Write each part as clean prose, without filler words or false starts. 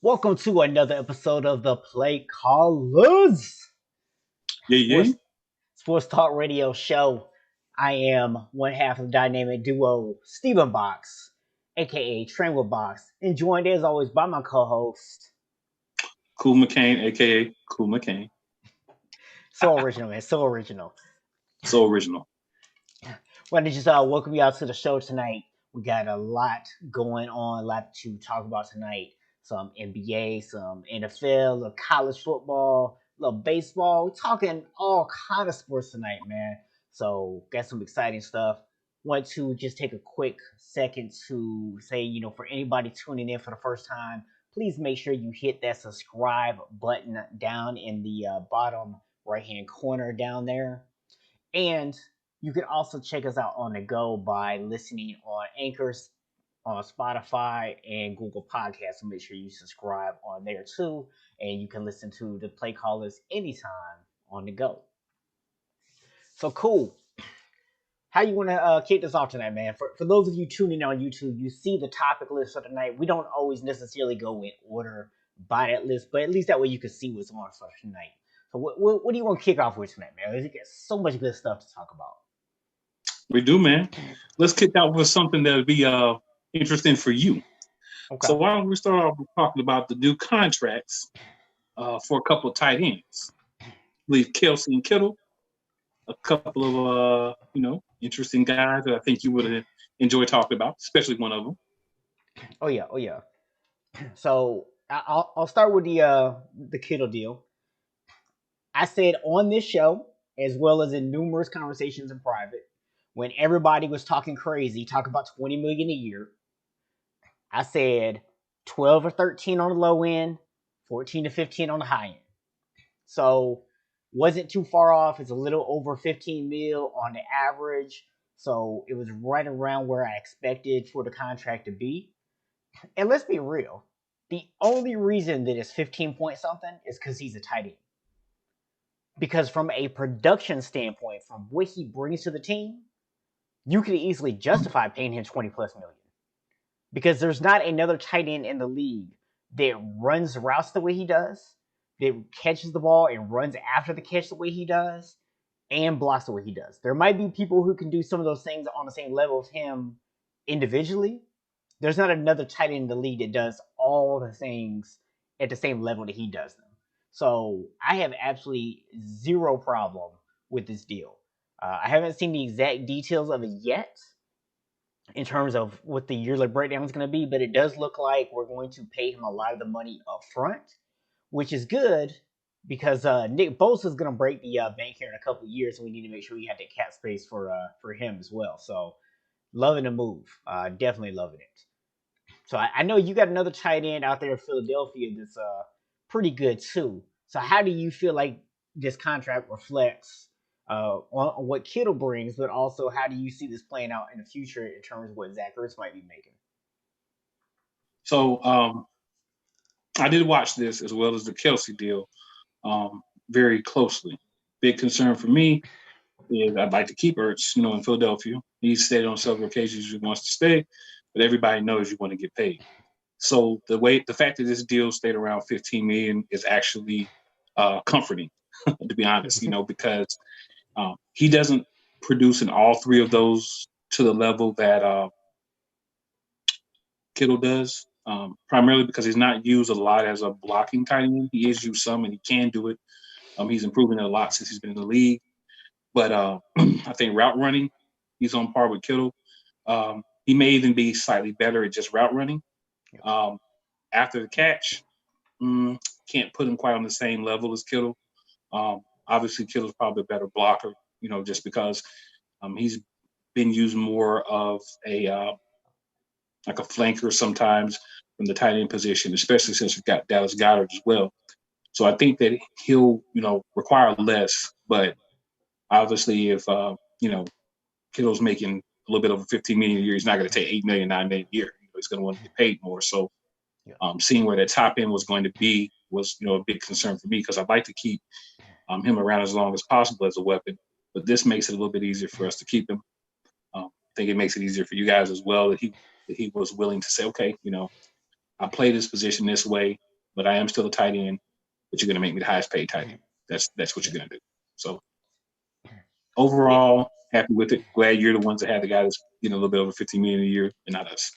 Welcome to another episode of the Play Callers Yeah, yeah. Sports Sports Talk Radio Show. I am one half of the dynamic duo Stephen Box, aka Train Box, and joined as always by my co-host. Cool McCain, aka Cool McCain. So original, man, so original. So original. Want to just welcome you out to the show tonight. We got a lot going on, a lot to talk about tonight. Some NBA, some NFL, a little college football, a little baseball. We're talking all kind of sports tonight, man. So got some exciting stuff. Want to just take a quick second to say, for anybody tuning in for the first time, please make sure you hit that subscribe button down in the bottom right hand corner down there. And you can also check us out on the go by listening on Anchors, on Spotify, and Google Podcasts. So make sure you subscribe on there too. And you can listen to the Play Callers anytime on the go. So cool. How you want to kick this off tonight, man? For those of you tuning in on YouTube, you see the topic list for tonight. We don't always necessarily go in order by that list, but at least that way you can see what's on for tonight. So what do you want to kick off with tonight, man? There's so much good stuff to talk about. We do, man. Let's kick out with something that'll be interesting for you. Okay. So why don't we start off with talking about the new contracts for a couple of tight ends? I believe Kelsey and Kittle, a couple of interesting guys that I think you would enjoy talking about, especially one of them. Oh yeah, oh yeah. So I'll start with the Kittle deal. I said on this show, as well as in numerous conversations in private, when everybody was talking crazy, talking about 20 million a year, I said 12 or 13 on the low end, 14 to 15 on the high end. So wasn't too far off. It's a little over 15 mil on the average. So it was right around where I expected for the contract to be. And let's be real, the only reason that it's 15 point something is because he's a tight end. Because from a production standpoint, from what he brings to the team, you could easily justify paying him 20 plus million. Because there's not another tight end in the league that runs routes the way he does, that catches the ball and runs after the catch the way he does, and blocks the way he does. There might be people who can do some of those things on the same level as him individually. There's not another tight end in the league that does all the things at the same level that he does them. So I have absolutely zero problem with this deal. I haven't seen the exact details of it yet in terms of what the yearly breakdown is going to be, but it does look like we're going to pay him a lot of the money up front, which is good because Nick Bosa is going to break the bank here in a couple of years, and we need to make sure we have the cap space for him as well. So loving the move, definitely loving it. So I know you got another tight end out there in Philadelphia that's pretty good too. So how do you feel like this contract reflects on what Kittle brings, but also how do you see this playing out in the future in terms of what Zach Ertz might be making? So I did watch this as well as the Kelsey deal very closely. Big concern for me is I'd like to keep Ertz, in Philadelphia. He's stated on several occasions he wants to stay, but everybody knows you want to get paid. So the fact that this deal stayed around 15 million is actually comforting, to be honest. Because he doesn't produce in all three of those to the level that Kittle does. Primarily because he's not used a lot as a blocking tight end. He is used some, and he can do it. He's improving it a lot since he's been in the league. But I think route running, he's on par with Kittle. He may even be slightly better at just route running. Um, After the catch, can't put him quite on the same level as Kittle. Obviously, Kittle's probably a better blocker, just because he's been used more of a like a flanker sometimes from the tight end position, especially since we've got Dallas Goedert as well. So I think that he'll, require less, but obviously if Kittle's making a little bit over 15 million a year, he's not going to take 8 million, 9 million a year. He's going to want to get paid more. So Yeah. seeing where that top end was going to be was, a big concern for me because I'd like to keep him around as long as possible as a weapon. But this makes it a little bit easier for us to keep him. I think it makes it easier for you guys as well that he was willing to say, okay, I play this position this way. but I am still a tight end. But you're going to make me the highest paid tight end. That's what you're going to do. So overall, happy with it. Glad you're the ones that have the guy that's getting a little bit over 15 million a year, and not us.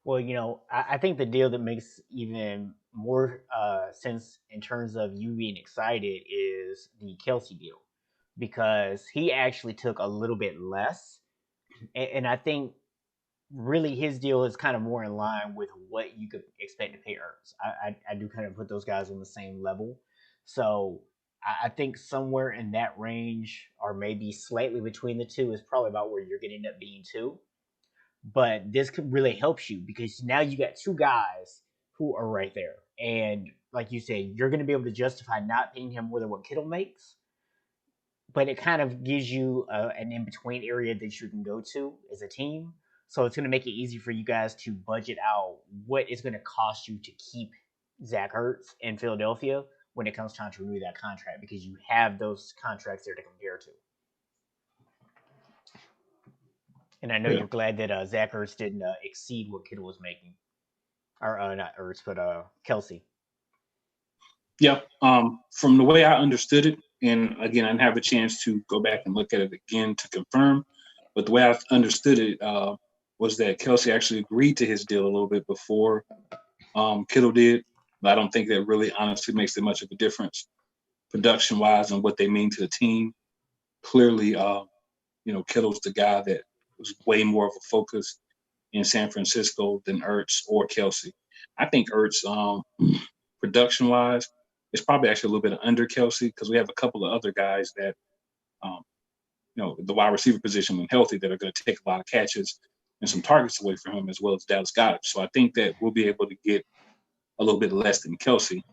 Well, I think the deal that makes even more sense in terms of you being excited is the Kelsey deal, because he actually took a little bit less, and I think really his deal is kind of more in line with what you could expect to pay Ertz. I do kind of put those guys on the same level, so I think somewhere in that range, or maybe slightly between the two, is probably about where you're going to end up being too. But this could really helps you because now you got two guys who are right there, and like you said, you're going to be able to justify not paying him more than what Kittle makes. But it kind of gives you an in between area that you can go to as a team. So it's going to make it easy for you guys to budget out what it's going to cost you to keep Zach Ertz in Philadelphia when it comes time to renew that contract, because you have those contracts there to compare to. And I know Yeah. you're glad that Zach Ertz didn't exceed what Kittle was making, or not Ertz, but Kelsey. Yeah. From the way I understood it, and again, I didn't have a chance to go back and look at it again to confirm, but the way I understood it was that Kelsey actually agreed to his deal a little bit before Kittle did. But I don't think that really honestly makes that much of a difference production wise and what they mean to the team. Clearly, Kittle's the guy that was way more of a focus in San Francisco than Ertz or Kelsey. I think Ertz, production wise, is probably actually a little bit under Kelsey because we have a couple of other guys that, um, the wide receiver position when healthy that are going to take a lot of catches and some targets away from him, as well as Dallas Goedert. So I think that we'll be able to get a little bit less than Kelsey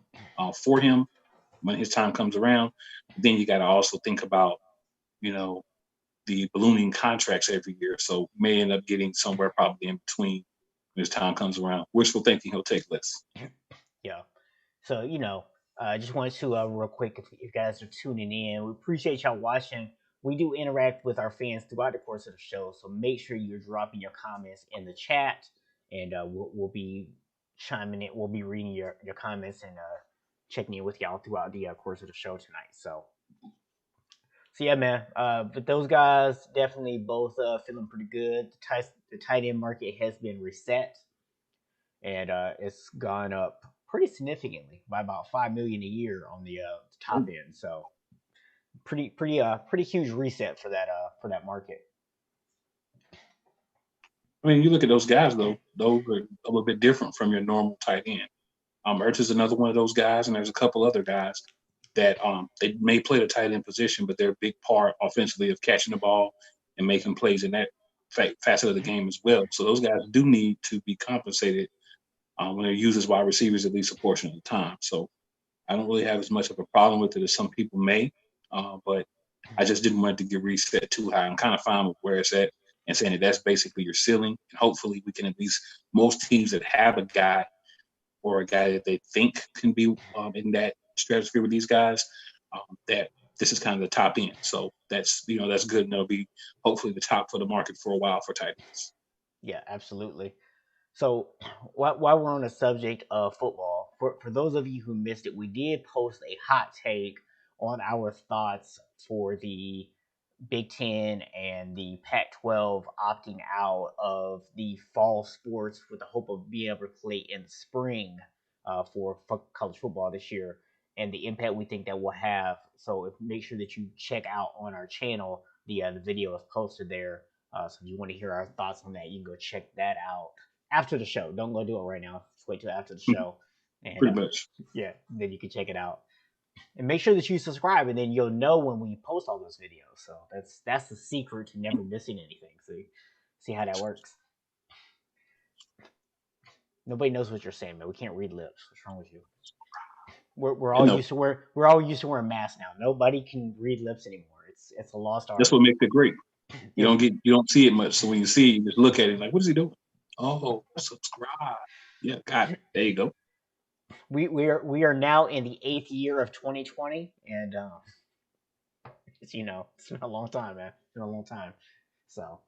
for him when his time comes around. Then you got to also think about, the ballooning contracts every year. So may end up getting somewhere probably in between when his time comes around. Wishful thinking, he'll take less. Yeah. So, just wanted to, real quick, if you guys are tuning in, we appreciate y'all watching. We do interact with our fans throughout the course of the show, so make sure you're dropping your comments in the chat, and we'll be chiming in. We'll be reading your comments and checking in with y'all throughout the course of the show tonight. So yeah, man. But those guys definitely both feeling pretty good. The tight end market has been reset, and it's gone up pretty significantly by about 5 million a year on the top end. So pretty huge reset for that market. I mean, you look at those guys, though, those are a little bit different from your normal tight end. Ertz is another one of those guys, and there's a couple other guys that they may play the tight end position, but they're a big part offensively of catching the ball and making plays in that facet of the game as well. So those guys do need to be compensated when they're used as wide receivers at least a portion of the time. So I don't really have as much of a problem with it as some people may, but I just didn't want it to get reset too high. I'm kind of fine with where it's at and saying that that's basically your ceiling. And hopefully we can at least, most teams that have a guy or a guy that they think can be in that stratosphere with these guys, that this is kind of the top end. So that's good, and they'll be hopefully the top for the market for a while for tight ends. Yeah, absolutely. So while we're on the subject of football, for those of you who missed it, we did post a hot take on our thoughts for the Big Ten and the Pac-12 opting out of the fall sports with the hope of being able to play in the spring for college football this year, and the impact we think that will have. So make sure that you check out on our channel. The video is posted there. So if you want to hear our thoughts on that, you can go check that out after the show. Don't go do it right now. Just wait till after the show, and Pretty much. yeah, then you can check it out. And make sure that you subscribe, and then you'll know when we post all those videos. So that's the secret to never missing anything. So see how that works. Nobody knows what you're saying, man. We can't read lips. What's wrong with you? We're all used to wearing masks now. Nobody can read lips anymore. It's a lost art. That's what makes it great. You don't see it much. So when you see it, you just look at it like, what is he doing? Oh, subscribe. Yeah, got it. There you go. We are now in the 8th year of 2020, and it's it's been a long time, man. It's been a long time. So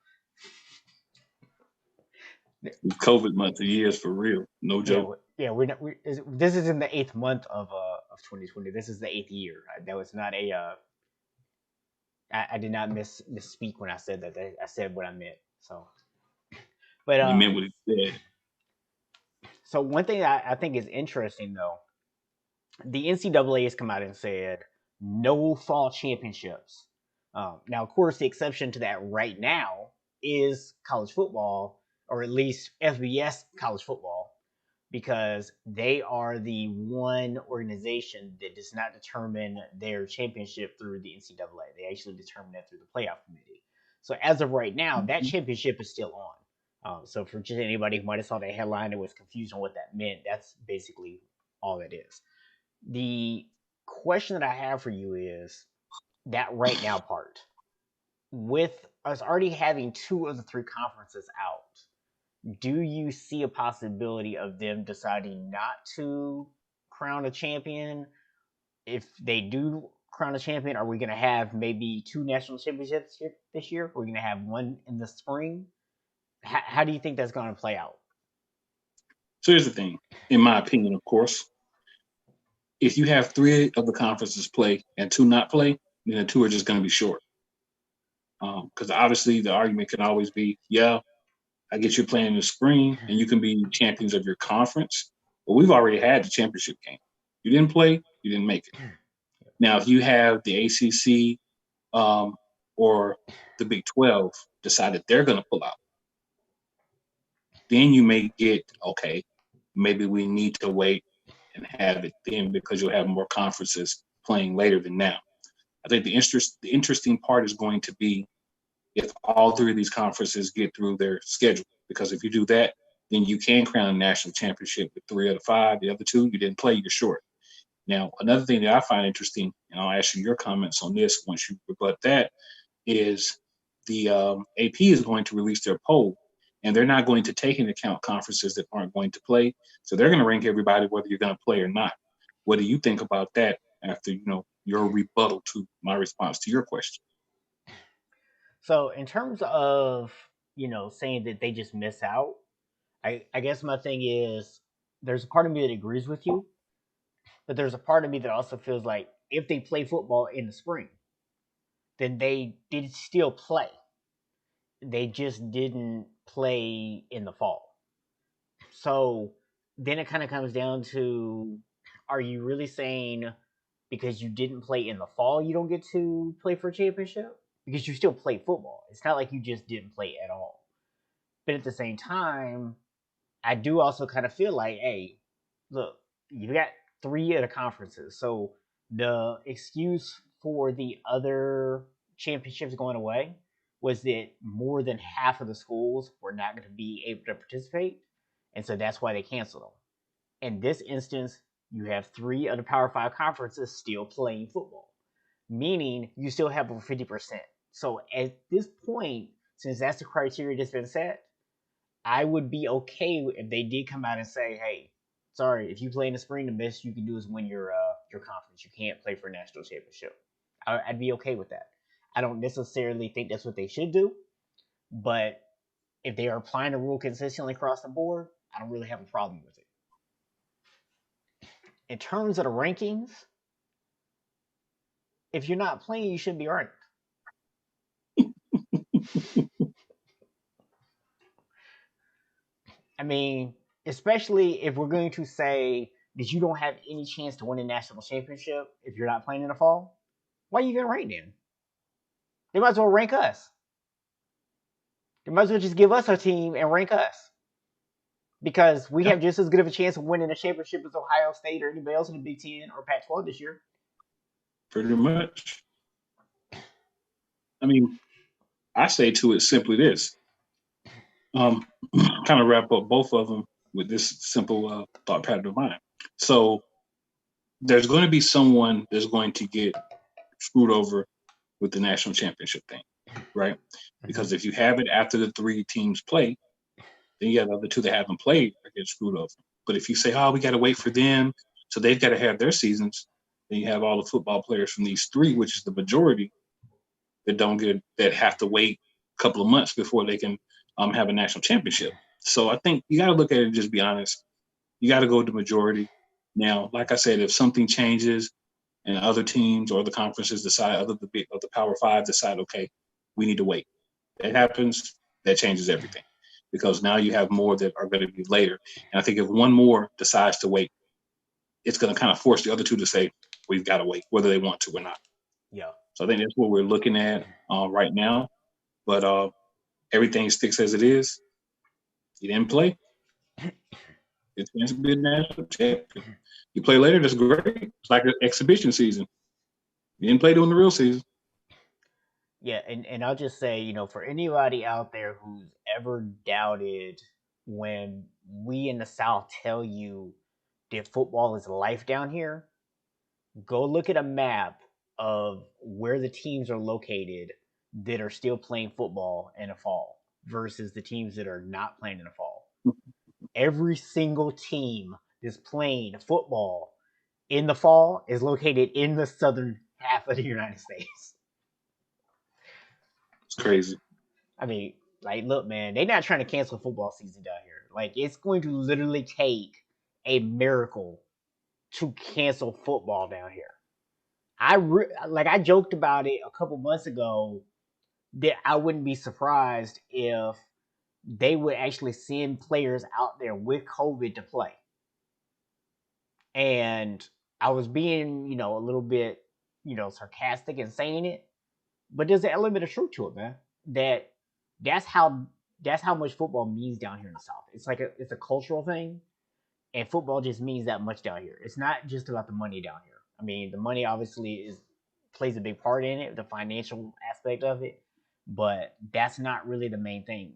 COVID month of years for real. No joke. Yeah, we're not. This is in the 8th month of 2020. This is the 8th year. That was not a. I did not misspeak when I said that. I said what I meant. So, but He meant what he said. so one thing I think is interesting though, the NCAA has come out and said no fall championships. Now, of course, the exception to that right now is college football, or at least FBS college football, because they are the one organization that does not determine their championship through the NCAA. They actually determine that through the playoff committee. So as of right now, that Mhm. championship is still on. So for just anybody who might have saw that headline and was confused on what that meant, that's basically all it is. The question that I have for you is that right now part. With us already having two of the three conferences out, do you see a possibility of them deciding not to crown a champion? If they do crown a champion, are we going to have maybe two national championships this year? We're going to have one in the spring. How do you think that's going to play out? So here's the thing, in my opinion, of course, if you have three of the conferences play and two not play, then the two are just going to be short. Because obviously the argument can always be, yeah, I get you playing in the spring and you can be champions of your conference. But we've already had the championship game. You didn't play, you didn't make it. Now, if you have the ACC um, or the Big 12 decide that they're going to pull out, then you may get, okay, maybe we need to wait and have it then because you'll have more conferences playing later than now. I think the interesting part is going to be if all three of these conferences get through their schedule. Because if you do that, then you can crown a national championship with three out of five. The other two, you didn't play, you're short. Now, another thing that I find interesting, and I'll ask you your comments on this once you rebut that, is the AP is going to release their poll, and they're not going to take into account conferences that aren't going to play. So they're going to rank everybody whether you're going to play or not. What do you think about that after your rebuttal to my response to your question? So in terms of saying that they just miss out, I guess my thing is there's a part of me that agrees with you, but there's a part of me that also feels like if they play football in the spring, then they did still play. They just didn't play in the fall. So then it kind of comes down to, are you really saying because you didn't play in the fall you don't get to play for a championship? Because you still play football. It's not like you just didn't play at all. But at the same time, I do also kind of feel like, hey, look, you got three of the conferences. So the excuse for the other championships going away was that more than half of the schools were not going to be able to participate. And so that's why they canceled them. In this instance, you have three of the Power Five conferences still playing football, meaning you still have over 50%. So at this point, since that's the criteria that's been set, I would be okay if they did come out and say, "Hey, sorry, if you play in the spring, the best you can do is win your conference. You can't play for a national championship." I'd be okay with that. I don't necessarily think that's what they should do, but if they are applying the rule consistently across the board, I don't really have a problem with it. In terms of the rankings, if you're not playing, you shouldn't be ranked. I mean, especially if we're going to say that you don't have any chance to win a national championship if you're not playing in the fall, why are you even ranked then? They might as well rank us. They might as well just give us a team and rank us because we Yeah, have just as good of a chance of winning a championship as Ohio State or anybody else in the Big Ten or Pac-12 this year. pretty much. I mean, I say to it simply this. Um, kind of wrap up both of them with this simple thought pattern of mine. So there's going to be someone that's going to get screwed over with the national championship thing, right? Mm-hmm. Because if you have it after the three teams play, then you have the other two that haven't played are get screwed over. But if you say, oh, we got to wait for them, so they've got to have their seasons, then you have all the football players from these three, which is the majority, that have to wait a couple of months before they can have a national championship. So I think you got to look at it and just be honest. You got to go with the majority. Now, like I said, if something changes and other teams or the conferences decide, other of the Power Five decide, okay, we need to wait. That happens, that changes everything because now you have more that are going to be later. And I think if one more decides to wait, it's going to kind of force the other two to say, we've got to wait, whether they want to or not. Yeah. So I think that's what we're looking at right now. But everything sticks as it is. You didn't play. It's going to be a national champion. You play later, that's great. It's like an exhibition season. You didn't play during the real season. Yeah, and I'll just say, for anybody out there who's ever doubted when we in the South tell you that football is life down here, go look at a map of where the teams are located that are still playing football in the fall versus the teams that are not playing in the fall. Every single team that's playing football in the fall is located in the southern half of the United States. It's crazy. I mean, like, look, man, they're not trying to cancel football season down here. Like, it's going to literally take a miracle to cancel football down here. I joked about it a couple months ago that I wouldn't be surprised if they would actually send players out there with COVID to play. And I was being, a little bit, sarcastic in saying it, but there's an element of truth to it, man. That's how that's how much football means down here in the South. It's a cultural thing, and football just means that much down here. It's not just about the money down here. I mean, the money obviously is plays a big part in it, the financial aspect of it, but that's not really the main thing.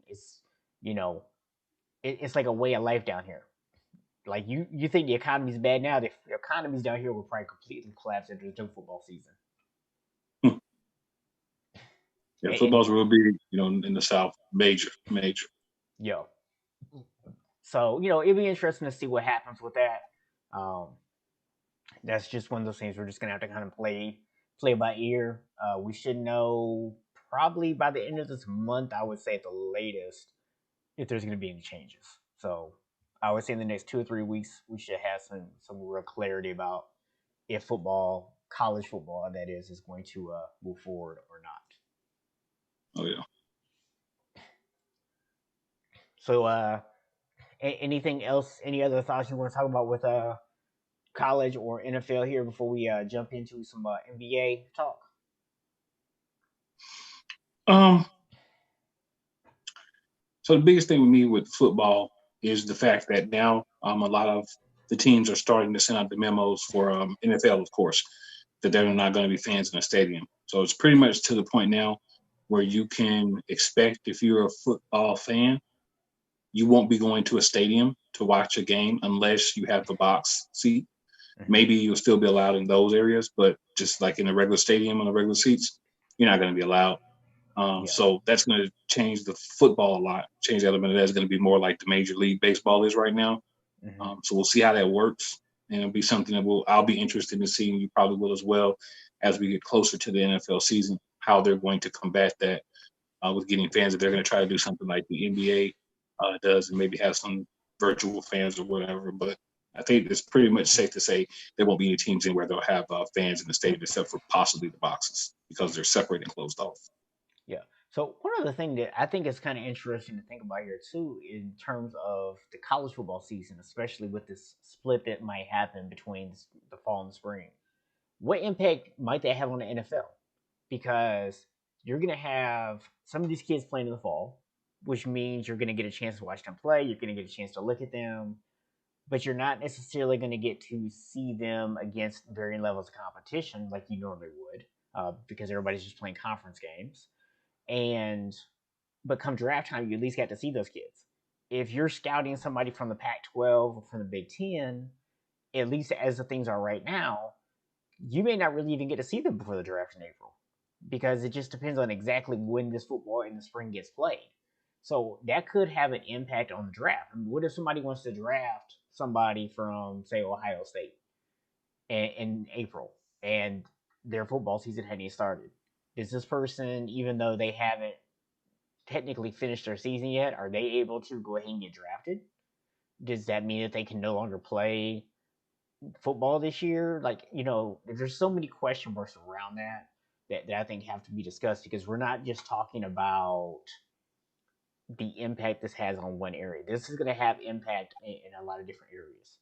You know, it's like a way of life down here. Like you think the economy's bad now? The economy's down here will probably completely collapse if there's no football season. Hmm. Yeah, And football's real big, in the South. Major, major. yo, so it'll be interesting to see what happens with that. Um, that's just one of those things we're just gonna have to kind of play by ear. We should know probably by the end of this month. I would say at the latest if there's gonna be any changes. So I would say in the next 2 or 3 weeks we should have some real clarity about if football, college football, that is going to move forward or not. Oh yeah. So anything else? Any other thoughts you want to talk about with college or NFL here before we jump into some NBA talk? Um. So the biggest thing with me with football is the fact that now a lot of the teams are starting to send out the memos for NFL, of course, that they're not going to be fans in the stadium. So it's pretty much to the point now where you can expect if you're a football fan, you won't be going to a stadium to watch a game unless you have the box seat. Mm-hmm. Maybe you'll still be allowed in those areas, but just like in a regular stadium on the regular seats, you're not going to be allowed. Yeah. So that's going to change the football a lot. Change the element of that is going to be more like the Major League Baseball is right now. Mm-hmm. So we'll see how that works, and it'll be something that I'll be interested in seeing. You probably will as well as we get closer to the NFL season. How they're going to combat that with getting fans. If they're going to try to do something like the NBA does, and maybe have some virtual fans or whatever. But I think it's pretty much safe to say there won't be any teams in where they'll have fans in the stadium except for possibly the boxes because they're separated and closed off. Yeah. So one other thing that I think is kind of interesting to think about here too, in terms of the college football season, especially with this split that might happen between the fall and the spring. What impact might that have on the NFL? Because you're gonna have some of these kids playing in the fall, which means you're gonna get a chance to watch them play. You're gonna get a chance to look at them, but you're not necessarily gonna get to see them against varying levels of competition like you normally would, because everybody's just playing conference games. And but come draft time, you at least got to see those kids. If you're scouting somebody from the Pac-12 or from the Big Ten, at least as the things are right now, you may not really even get to see them before the draft in April because it just depends on exactly when this football in the spring gets played. So that could have an impact on the draft. I mean, what if somebody wants to draft somebody from, say, Ohio State in April and their football season hadn't even started? Does this person, even though they haven't technically finished their season yet, are they able to go ahead and get drafted? Does that mean that they can no longer play football this year? Like, there's so many question marks around that I think have to be discussed because we're not just talking about the impact this has on one area. This is going to have impact in a lot of different areas.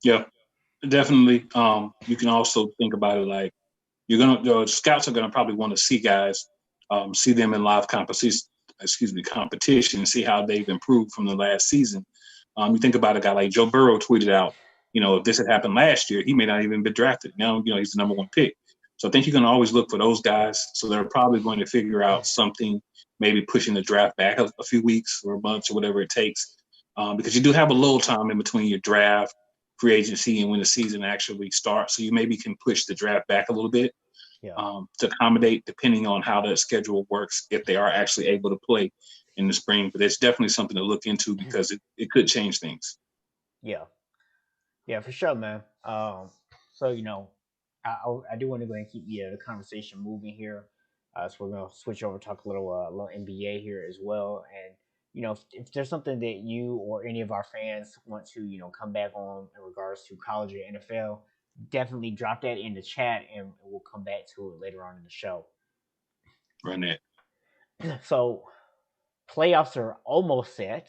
Yeah, definitely. You can also think about it like the scouts are gonna probably want to see guys, see them in live competition, competition, see how they've improved from the last season. You think about a guy like Joe Burrow tweeted out, if this had happened last year, he may not even been drafted. Now, he's the number one pick. So I think you're going to always look for those guys. So they're probably going to figure out something, maybe pushing the draft back a few weeks or months or whatever it takes, because you do have a little time in between your draft, free agency, and when the season actually starts. So you maybe can push the draft back a little bit, Yeah. to accommodate, depending on how the schedule works, if they are actually able to play in the spring. But it's definitely something to look into because it could change things. Yeah. Yeah, for sure, man. So I do want to go and keep the conversation moving here. So we're gonna switch over, talk a little NBA here as well, and if there's something that you or any of our fans want to come back on in regards to college or NFL, definitely drop that in the chat, and we'll come back to it later on in the show. Run that. So playoffs are almost set.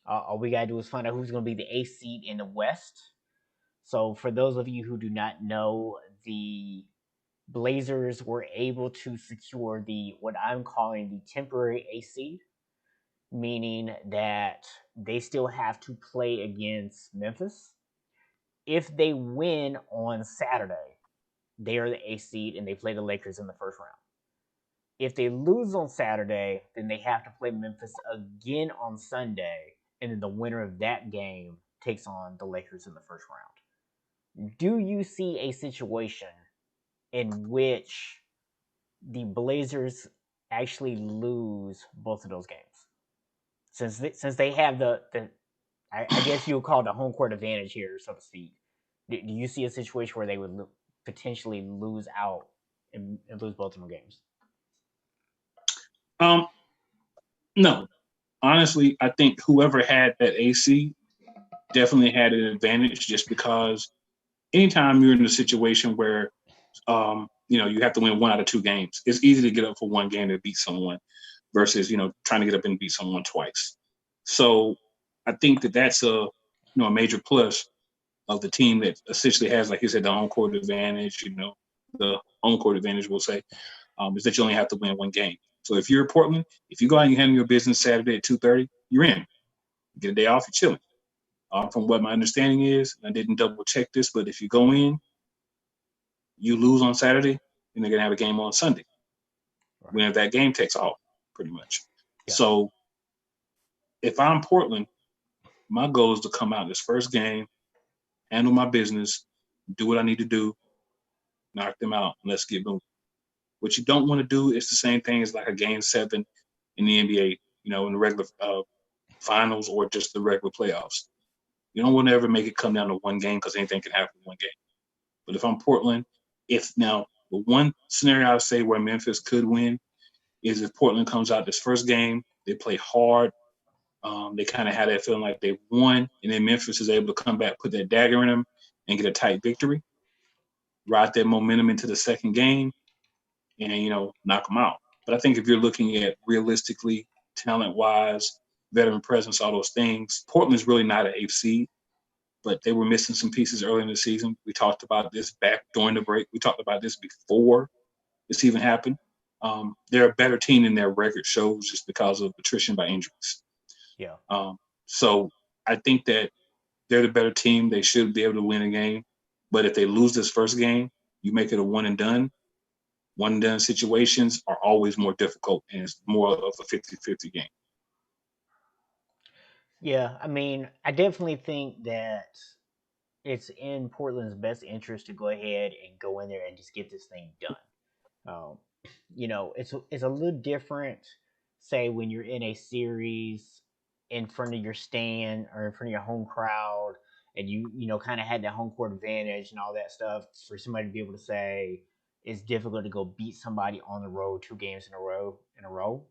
All we gotta do is find out who's gonna be the eighth seed in the West. So, for those of you who do not know, the Blazers were able to secure the what I'm calling the temporary A seed, meaning that they still have to play against Memphis. If they win on Saturday, they are the A seed and they play the Lakers in the first round. If they lose on Saturday, then they have to play Memphis again on Sunday, and then the winner of that game takes on the Lakers in the first round. Do you see a situation in which the Blazers actually lose both of those games, since they have the I guess you would call it the home court advantage here, so to speak. Do you see a situation where they would potentially lose out and lose both of them games? Um, no, honestly, I think whoever had that AC definitely had an advantage, just because anytime you're in a situation where you have to win one out of two games, it's easy to get up for one game to beat someone versus trying to get up and beat someone twice. So I think that that's a major plus of the team that essentially has, like you said, the home court advantage. The home court advantage, we'll say, is that you only have to win one game. So if you're Portland, if you go out and you handle your business Saturday at 2:30, you're in. You get a day off, you're chilling. From what my understanding is, I didn't double check this, but if you go in, you lose on Saturday, and they're gonna have a game on Sunday. Right. Winner of that game takes off, pretty much. Yeah. So if I'm Portland, my goal is to come out this first game, handle my business, do what I need to do, knock them out, and let's get moving. What you don't want to do is the same thing as like a game 7 in the NBA, in the regular finals or just the regular playoffs. You don't want to ever make it come down to one game, because anything can happen in one game. But if I'm Portland, if now the one scenario I would say where Memphis could win is if Portland comes out this first game, they play hard. They kind of had that feeling like they won, and then Memphis is able to come back, put that dagger in them, and get a tight victory, ride that momentum into the second game, and knock them out. But I think if you're looking at realistically, talent-wise, veteran presence, all those things, Portland's really not an AFC, but they were missing some pieces early in the season. We talked about this back during the break. We talked about this before this even happened. They're a better team than their record shows, just because of attrition by injuries. Yeah. So I think that they're the better team. They should be able to win a game. But if they lose this first game, you make it a one and done. One and done situations are always more difficult, and it's more of a 50-50 game. Yeah, I mean, I definitely think that it's in Portland's best interest to go ahead and go in there and just get this thing done. Um, it's a little different, say, when you're in a series in front of your stand or in front of your home crowd, and you kind of had that home court advantage and all that stuff. For somebody to be able to say it's difficult to go beat somebody on the road 2 games in a row,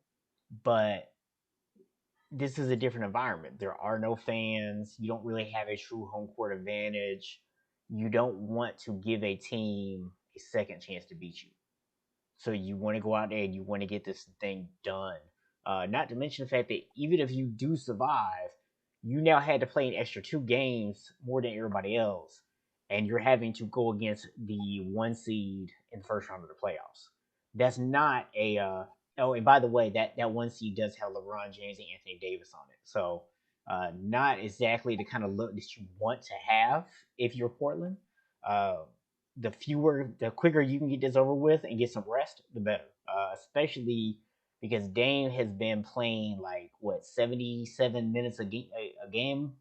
but this is a different environment. There are no fans. You don't really have a true home court advantage. You don't want to give a team a second chance to beat you. So you want to go out there and you want to get this thing done. Not to mention the fact that even if you do survive, you now had to play an extra 2 games more than everybody else, and you're having to go against the 1 seed in the first round of the playoffs. That's not a. Oh, and by the way, that 1 seed does have LeBron James and Anthony Davis on it, so not exactly the kind of look that you want to have if you're Portland. Uh, the quicker you can get this over with and get some rest, the better. Especially because Dame has been playing like what 77 minutes a game.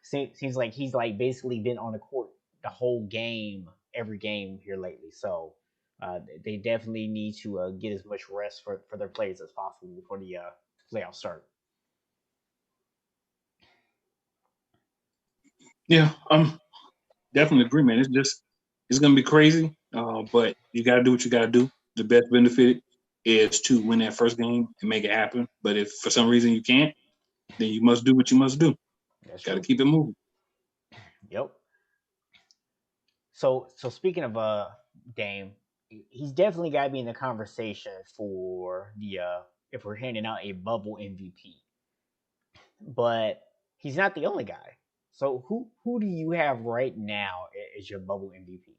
Seems like he's like basically been on the court the whole game, every game here lately. So they definitely need to get as much rest for their players as possible before the playoffs start. Yeah, definitely agree, man. It's gonna be crazy, but you got to do what you got to do. The best benefit is to win that first game and make it happen. But if for some reason you can't, then you must do what you must do. That's Got to true. keep it moving. Yep. So speaking of Dame, he's definitely got to be in the conversation for the if we're handing out a bubble MVP. But he's not the only guy. So who do you have right now as your bubble MVP?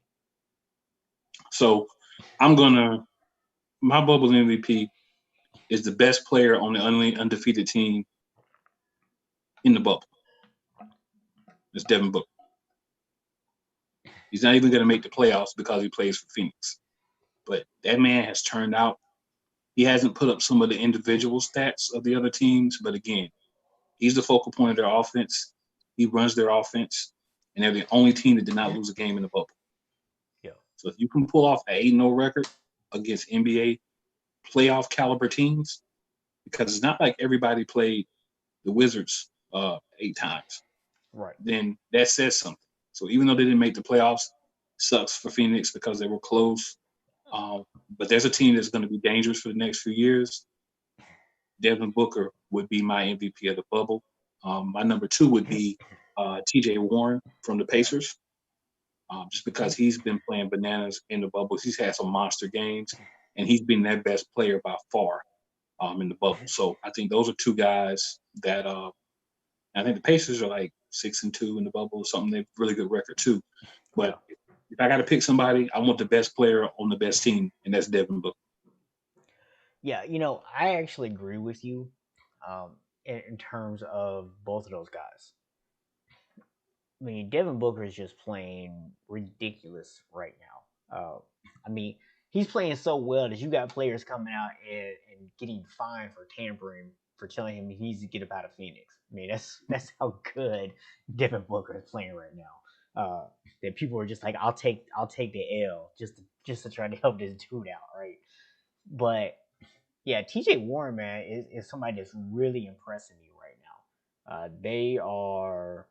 So I'm gonna my bubble MVP is the best player on the only undefeated team in the bubble. It's Devin Booker. He's not even gonna make the playoffs because he plays for Phoenix. But that man has turned out. He hasn't put up some of the individual stats of the other teams, but again, he's the focal point of their offense. He runs their offense, and they're the only team that did not lose a game in the bubble. Yeah. So if you can pull off an 8-0 record against NBA playoff caliber teams, because it's not like everybody played the Wizards 8 times, Right. then that says something. So even though they didn't make the playoffs, sucks for Phoenix because they were close. But there's a team that's going to be dangerous for the next few years. Devin Booker would be my MVP of the bubble. My number 2 would be TJ Warren from the Yeah. Pacers, just because he's been playing bananas in the bubbles. He's had some monster games, and he's been their best player by far in the bubble. So I think those are 2 guys that I think the Pacers are like 6-2 in the bubble or something. They've really good record too. Yeah. But if I got to pick somebody, I want the best player on the best team, and that's Devin Booker. Yeah. I actually agree with you in terms of both of those guys. I mean, Devin Booker is just playing ridiculous right now. I mean, he's playing so well that you got players coming out and getting fined for tampering for telling him he needs to get up out of Phoenix. I mean, that's how good Devin Booker is playing right now. That people are just like, I'll take the L just to try to help this dude out, right? But yeah, TJ Warren, man, is somebody that's really impressing me right now. They are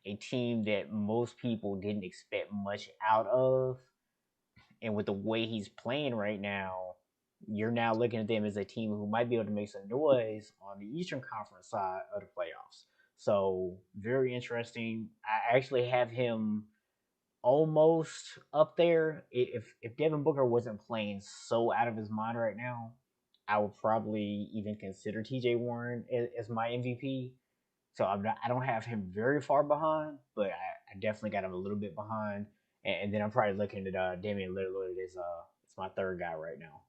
a team that most people didn't expect much out of. And with the way he's playing right now, you're now looking at them as a team who might be able to make some noise on the Eastern Conference side of the playoffs. So, very interesting. I actually have him almost up there. If Devin Booker wasn't playing so out of his mind right now, I would probably even consider TJ Warren as my MVP. So I don't have him very far behind, but I definitely got him a little bit behind. And then I'm probably looking at Damian Lillard as my third guy right now.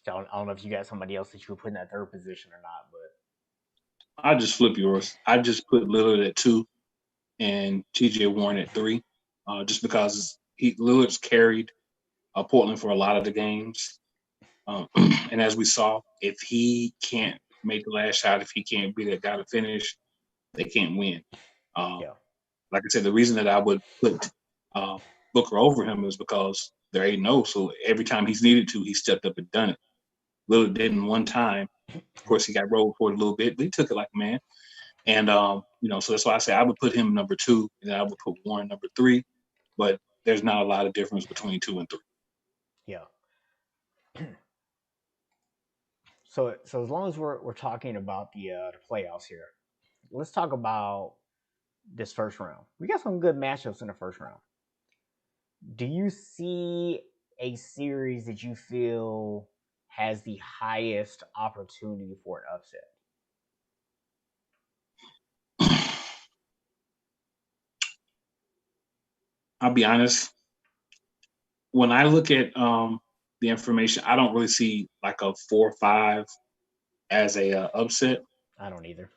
So I don't know if you got somebody else that you would put in that third position or not, but I just flip yours. I just put Lillard at 2 and TJ Warren at 3, just because Lillard's carried Portland for a lot of the games. And as we saw, if he can't make the last shot, if he can't be that guy to finish, they can't win. Um, yeah, like I said, the reason that I would put uh, Booker over him is because they're 8-0. So every time he's needed to, he stepped up and done it. Lillard didn't one time. Of course, he got rolled for it a little bit, but he took it like a man. And so that's why I say I would put him number 2, and then I would put Warren number 3. But there's not a lot of difference between 2 and 3. yeah. So as long as we're talking about the playoffs here, let's talk about this first round. We got some good matchups in the first round. Do you see a series that you feel has the highest opportunity for an upset? I'll be honest. When I look at the information, I don't really see like a 4-5 as a upset. I don't either.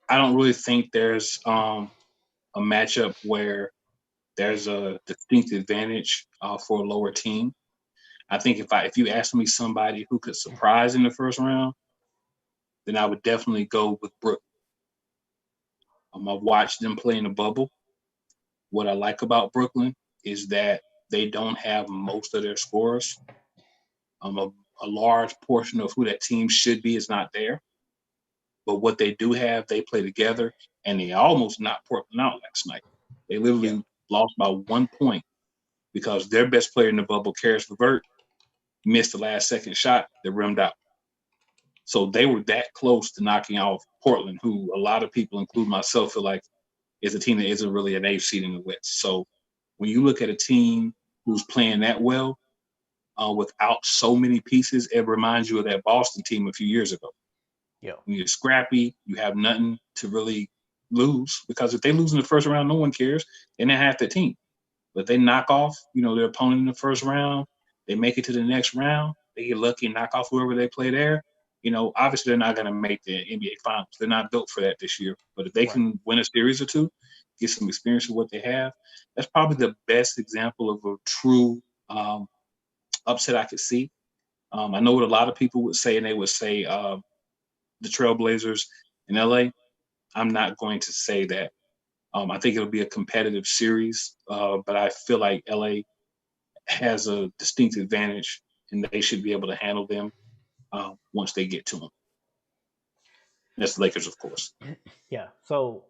I don't really think there's a matchup where there's a distinct advantage for a lower team. I think if you ask me somebody who could surprise in the first round, then I would definitely go with Brook. I've watched them play in the bubble. What I like about Brooklyn is that they don't have most of their scorers. A large portion of who that team should be is not there. But what they do have, they play together, and they almost knocked Portland out last night. They Yeah. literally lost by 1 point because their best player in the bubble, Karis LeVert, missed the last second shot that rimmed out. So they were that close to knocking off Portland, who a lot of people, including myself, feel like is a team that isn't really an eighth seed in the West. So when you look at a team who's playing that well without so many pieces, it reminds you of that Boston team a few years ago. Yeah. When you're scrappy, you have nothing to really lose because if they lose in the first round, no one cares. They're not half the team. But they knock off, their opponent in the first round. They make it to the next round. They get lucky and knock off whoever they play there. Obviously they're not going to make the NBA Finals. They're not built for that this year. But if they Right. can win a series or two, get some experience with what they have, that's probably the best example of a true upset I could see. I know what a lot of people would say, and they would say the Trailblazers in LA. I'm not going to say that. I think it'll be a competitive series, but I feel like LA has a distinct advantage, and they should be able to handle them once they get to them. That's the Lakers, of course. Yeah. So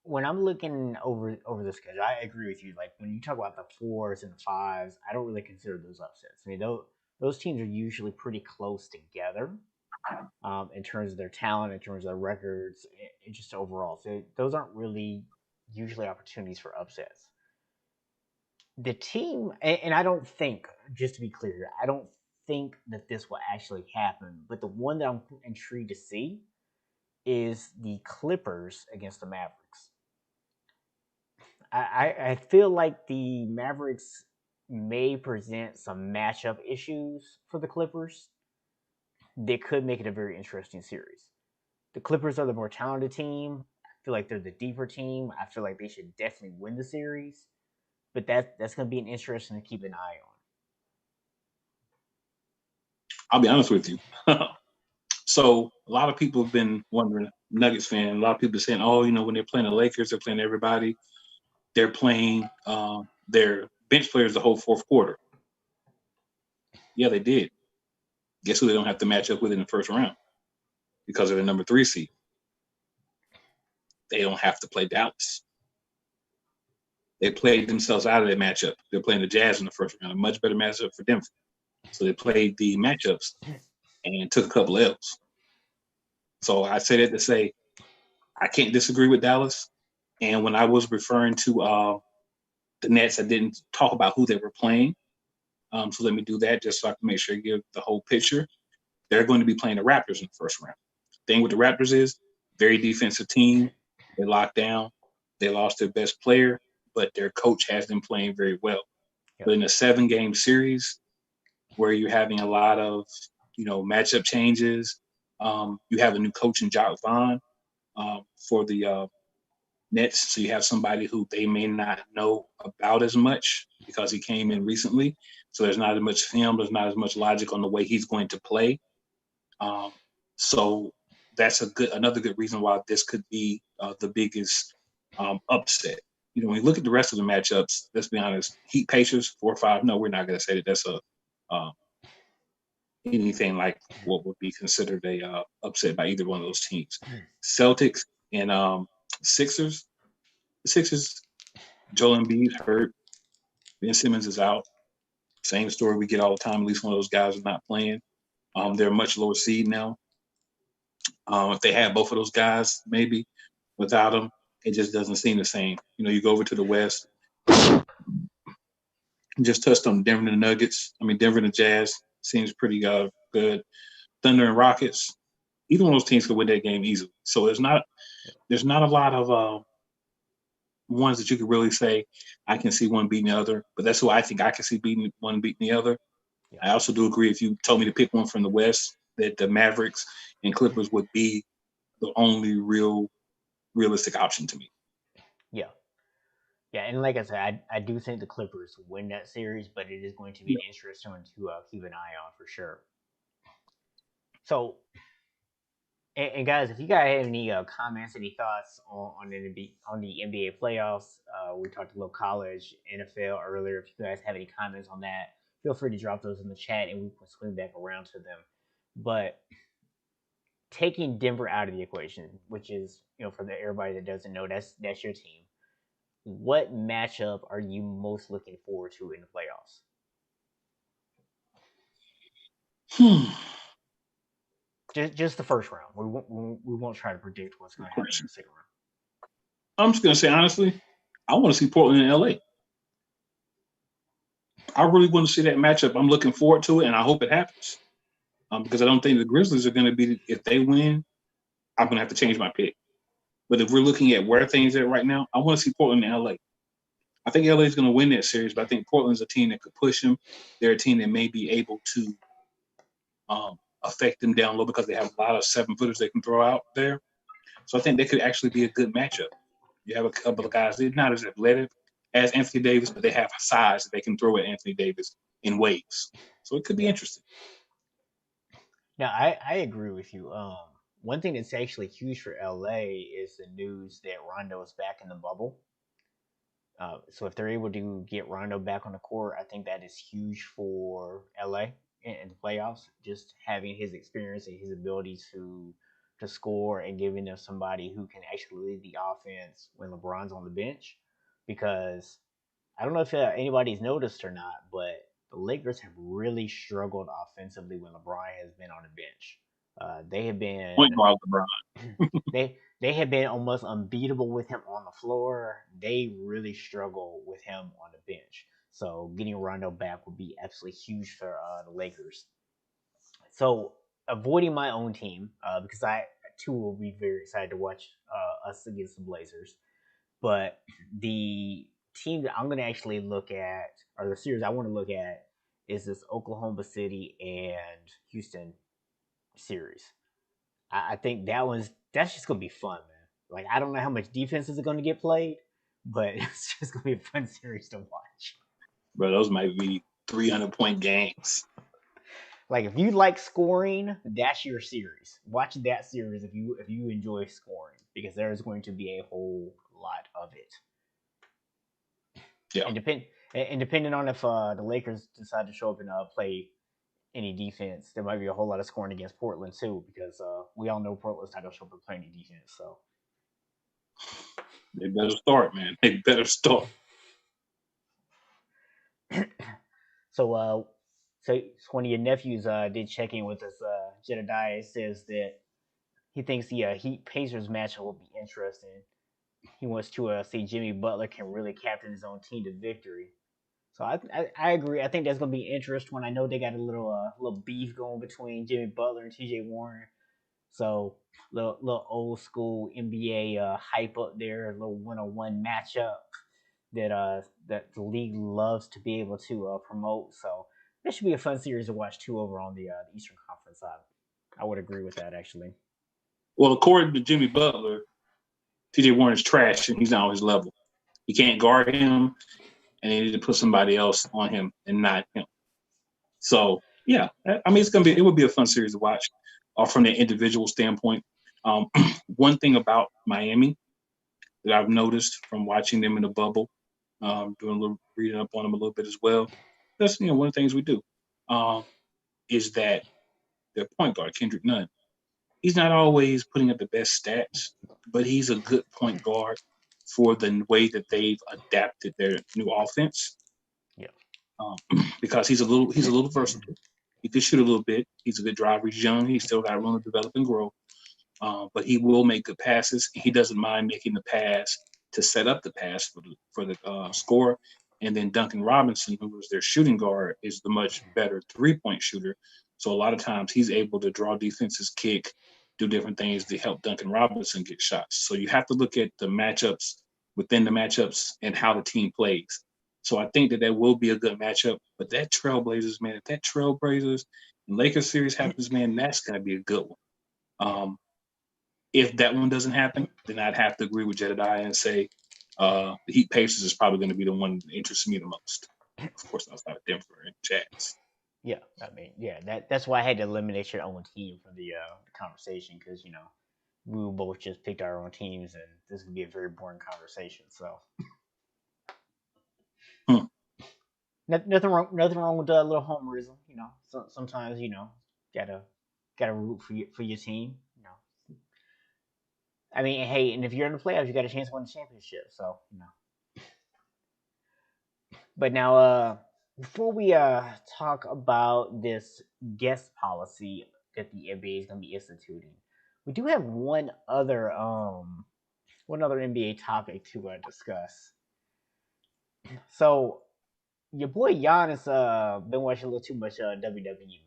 when I'm looking over the schedule, I agree with you. Like when you talk about the fours and the fives, I don't really consider those upsets. I mean, those teams are usually pretty close together in terms of their talent, in terms of their records, and just overall. So those aren't really usually opportunities for upsets. The team, and I don't think, just to be clear, I don't think that this will actually happen. But the one that I'm intrigued to see is the Clippers against the Mavericks. I feel like the Mavericks may present some matchup issues for the Clippers that could make it a very interesting series. The Clippers are the more talented team. I feel like they're the deeper team. I feel like they should definitely win the series. But that's going to be an interesting to keep an eye on. I'll be honest with you. So a lot of people have been wondering, Nuggets fan, a lot of people are saying, oh, when they're playing the Lakers, they're playing everybody. They're playing their bench players the whole fourth quarter. Yeah, they did. Guess who they don't have to match up with in the first round because of the number 3 seed? They don't have to play Dallas. They played themselves out of that matchup. They're playing the Jazz in the first round, a much better matchup for Denver. So they played the matchups and took a couple L's. So I say that to say I can't disagree with Dallas. And when I was referring to the Nets, I didn't talk about who they were playing. So let me do that just so I can make sure I give the whole picture. They're going to be playing the Raptors in the first round. Thing with the Raptors is very defensive team. They locked down. They lost their best player, but their coach has them playing very well. Yep. But in a 7-game series where you're having a lot of, matchup changes, you have a new coach in Jacques Vaughn for the Nets. So you have somebody who they may not know about as much because he came in recently. So there's not as much film. There's not as much logic on the way he's going to play. So that's another good reason why this could be the biggest upset. When you look at the rest of the matchups, let's be honest, Heat Pacers 4-5. No, we're not going to say that that's a anything like what would be considered a upset by either one of those teams. Celtics and Sixers. The Sixers, Joel Embiid hurt. Ben Simmons is out. Same story we get all the time. At least one of those guys is not playing. They're a much lower seed now. If they had both of those guys, maybe without them, it just doesn't seem the same. You go over to the West, just touched on Denver and the Nuggets. Denver and the Jazz seems pretty good. Thunder and Rockets, either one of those teams could win that game easily. So there's not a lot of ones that you could really say I can see one beating the other. But that's who I think I can see beating the other. Yeah. I also do agree if you told me to pick one from the West, that the Mavericks and Clippers would be the only realistic option to me. Yeah. Yeah, and like I said, I do think the Clippers win that series, but it is going to be an interesting one to keep an eye on for sure. So, and guys, if you guys have any comments, any thoughts on the NBA playoffs, we talked a little college, NFL earlier. If you guys have any comments on that, feel free to drop those in the chat, and we can swing back around to them. But taking Denver out of the equation, which is for everybody that doesn't know, that's your team. What matchup are you most looking forward to in the playoffs? Just the first round. We won't try to predict what's going to happen in the second round. I'm just going to say, honestly, I want to see Portland and LA. I really want to see that matchup. I'm looking forward to it, and I hope it happens. Because I don't think the Grizzlies are going to be, if they win, I'm going to have to change my pick. But if we're looking at where things are right now, I want to see Portland and LA. I think LA is going to win that series, but I think Portland's a team that could push them. They're a team that may be able to affect them down low because they have a lot of 7-footers they can throw out there. So I think they could actually be a good matchup. You have a couple of guys, they're not as athletic as Anthony Davis, but they have size that they can throw at Anthony Davis in waves. So it could be interesting. Now, I agree with you. One thing that's actually huge for LA is the news that Rondo is back in the bubble. So if they're able to get Rondo back on the court, I think that is huge for LA in the playoffs. Just having his experience and his ability to score and giving them somebody who can actually lead the offense when LeBron's on the bench. Because I don't know if anybody's noticed or not, but the Lakers have really struggled offensively when LeBron has been on the bench. They have been point guard LeBron. they have been almost unbeatable with him on the floor. They really struggle with him on the bench. So getting Rondo back would be absolutely huge for the Lakers. So avoiding my own team because I too will be very excited to watch us against the Blazers. But the team that I'm going to actually look at, or the series I want to look at, is this Oklahoma City and Houston series. I think that's just going to be fun, man. Like, I don't know how much defense is going to get played, but it's just going to be a fun series to watch. Bro, those might be 300-point games. Like, if you like scoring, that's your series. Watch that series if you enjoy scoring, because there's going to be a whole lot of it. Yeah. And depending on if the Lakers decide to show up and play any defense, there might be a whole lot of scoring against Portland too, because we all know Portland's not going to show up and play any defense. So they better start, man. They better start. So one of your nephews did check in with us. Jedediah says that he thinks the Heat Pacers matchup will be interesting. He wants to see Jimmy Butler can really captain his own team to victory. So I agree. I think that's gonna be interesting. When I know they got a little beef going between Jimmy Butler and T.J. Warren. So little old school NBA hype up there, a little 1-on-1 matchup that the league loves to be able to promote. So this should be a fun series to watch too over on the Eastern Conference side. I would agree with that actually. Well, according to Jimmy Butler, T.J. Warren is trash and he's not on his level. You can't guard him, and they need to put somebody else on him and not him. So yeah, I mean it would be a fun series to watch, from the individual standpoint. One thing about Miami that I've noticed from watching them in the bubble, doing a little reading up on them a little bit as well. That's one of the things we do, is that their point guard Kendrick Nunn. He's not always putting up the best stats, but he's a good point guard for the way that they've adapted their new offense. Yeah. Because he's a little versatile. He could shoot a little bit. He's a good driver. He's young. He's still got room to develop and grow. But he will make good passes. He doesn't mind making the pass to set up the pass for the score. And then Duncan Robinson, who was their shooting guard, is the much better 3-point shooter. So a lot of times he's able to draw defenses, kick, do different things to help Duncan Robinson get shots. So you have to look at the matchups within the matchups and how the team plays. So I think that will be a good matchup. But that Trailblazers, man, if that Trailblazers and Lakers series happens, man, that's going to be a good one. If that one doesn't happen, then I'd have to agree with Jedediah and say the Heat Pacers is probably going to be the one that interests me the most. Of course, outside of Denver and Jazz. Yeah, I mean, yeah, that's why I had to eliminate your own team from the conversation because we both just picked our own teams, and this would be a very boring conversation. So nothing wrong with a little homerism. Sometimes gotta root for your team. I mean, hey, and if you're in the playoffs, you got a chance to win the championship. So But now, before we talk about this guest policy that the NBA is going to be instituting, we do have one other NBA topic to discuss. So your boy Giannis been watching a little too much WWE,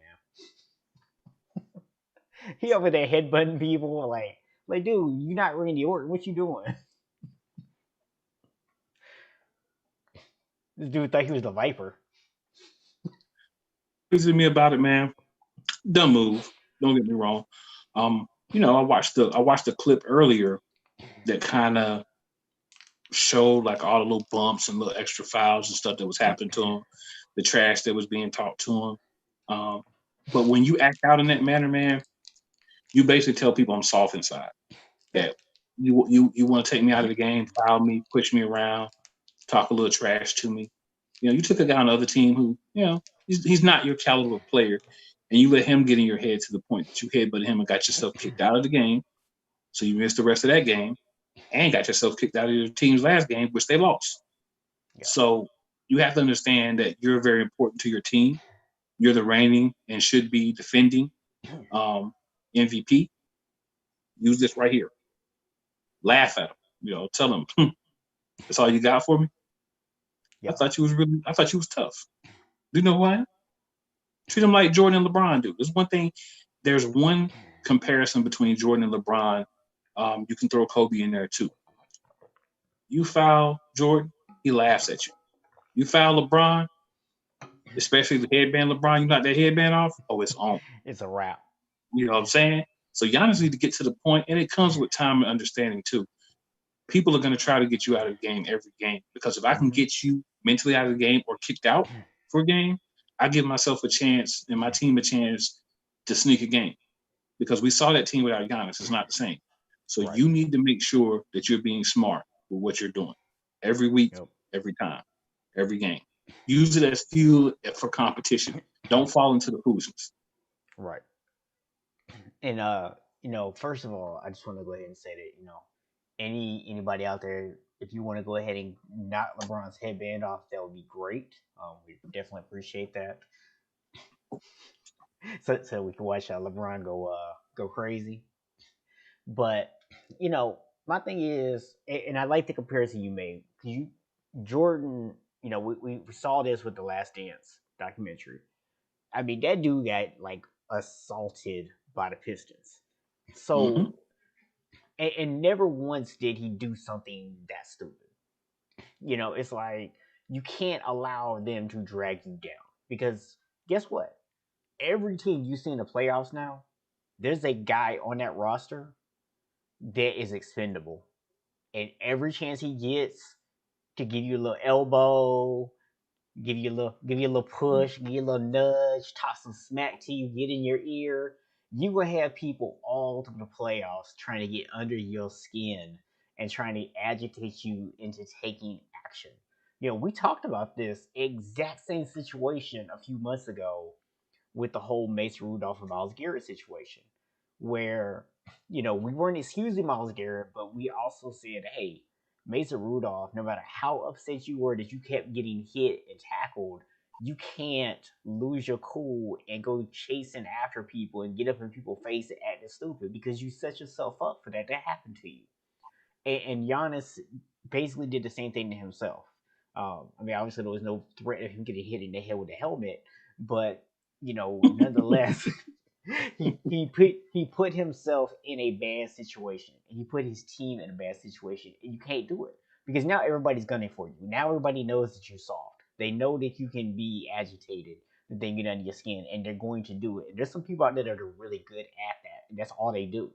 man. He over there headbutting people like dude, you're not Randy Orton. What you doing? This dude thought he was the Viper. Crazy to me about it, man. Dumb move. Don't get me wrong. I watched the clip earlier that kind of showed like all the little bumps and little extra fouls and stuff that was happening to him, the trash that was being talked to him. But when you act out in that manner, man, you basically tell people I'm soft inside. That you want to take me out of the game, foul me, push me around, talk a little trash to me. You took a guy on the other team who, he's not your caliber player, and you let him get in your head to the point that you headbutted him and got yourself kicked out of the game. So you missed the rest of that game and got yourself kicked out of your team's last game, which they lost. Yeah. So you have to understand that you're very important to your team. You're the reigning and should be defending MVP. Use this right here. Laugh at him. Tell him, that's all you got for me? Yeah. I thought you was tough. Do you know why? Treat him like Jordan and LeBron do. There's one comparison between Jordan and LeBron. You can throw Kobe in there too. You foul Jordan, he laughs at you. You foul LeBron, especially the headband LeBron, you knock that headband off, it's on. It's a wrap. You know what I'm saying? So Giannis need to get to the point, and it comes with time and understanding too. People are going to try to get you out of the game every game, because if I can get you mentally out of the game or kicked out for a game, I give myself a chance and my team a chance to sneak a game, because we saw that team without Giannis. It's not the same. So right. You need to make sure that you're being smart with what you're doing every week, every time, every game. Use it as fuel for competition. Don't fall into the foolishness. Right. And first of all, I just want to go ahead and say that anybody out there, if you want to go ahead and knock LeBron's headband off, that would be great. We definitely appreciate that. So we can watch LeBron go crazy. But my thing is, and I like the comparison you made, because Jordan, we saw this with the Last Dance documentary. I mean, that dude got like assaulted by the Pistons. So, and never once did he do something that stupid. It's like you can't allow them to drag you down, because guess what? Every team you see in the playoffs now, there's a guy on that roster that is expendable, and every chance he gets to give you a little elbow, give you a little push, give you a little nudge, talk some smack to you, get in your ear. You will have people all through the playoffs trying to get under your skin and trying to agitate you into taking action. We talked about this exact same situation a few months ago with the whole Mason Rudolph and Myles Garrett situation, where we weren't excusing Myles Garrett, but we also said, hey, Mason Rudolph, no matter how upset you were that you kept getting hit and tackled, you can't lose your cool and go chasing after people and get up in people's face and acting stupid because you set yourself up for that to happen to you. And Giannis basically did the same thing to himself. I mean, obviously there was no threat of him getting hit in the head with a helmet, but nonetheless, he put himself in a bad situation. He put his team in a bad situation, and you can't do it because now everybody's gunning for you. Now everybody knows that you're soft. They know that you can be agitated, that they get under your skin, and they're going to do it. And there's some people out there that are really good at that, and that's all they do.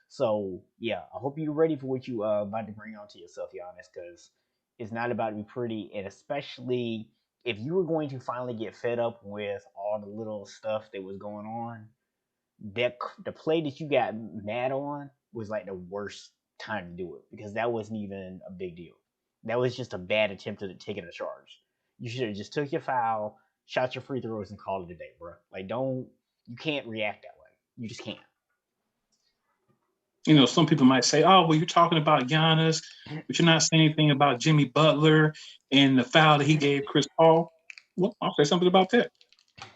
So yeah, I hope you're ready for what you about to bring onto yourself, Giannis, because it's not about to be pretty, and especially if you were going to finally get fed up with all the little stuff that was going on, that the play that you got mad on was like the worst time to do it because that wasn't even a big deal. That was just a bad attempt at taking a charge. You should have just took your foul, shot your free throws, and called it a day, bro. Like, don't you can't react that way. You just can't. Some people might say, "Oh, well, you're talking about Giannis, but you're not saying anything about Jimmy Butler and the foul that he gave Chris Paul." Well, I'll say something about that.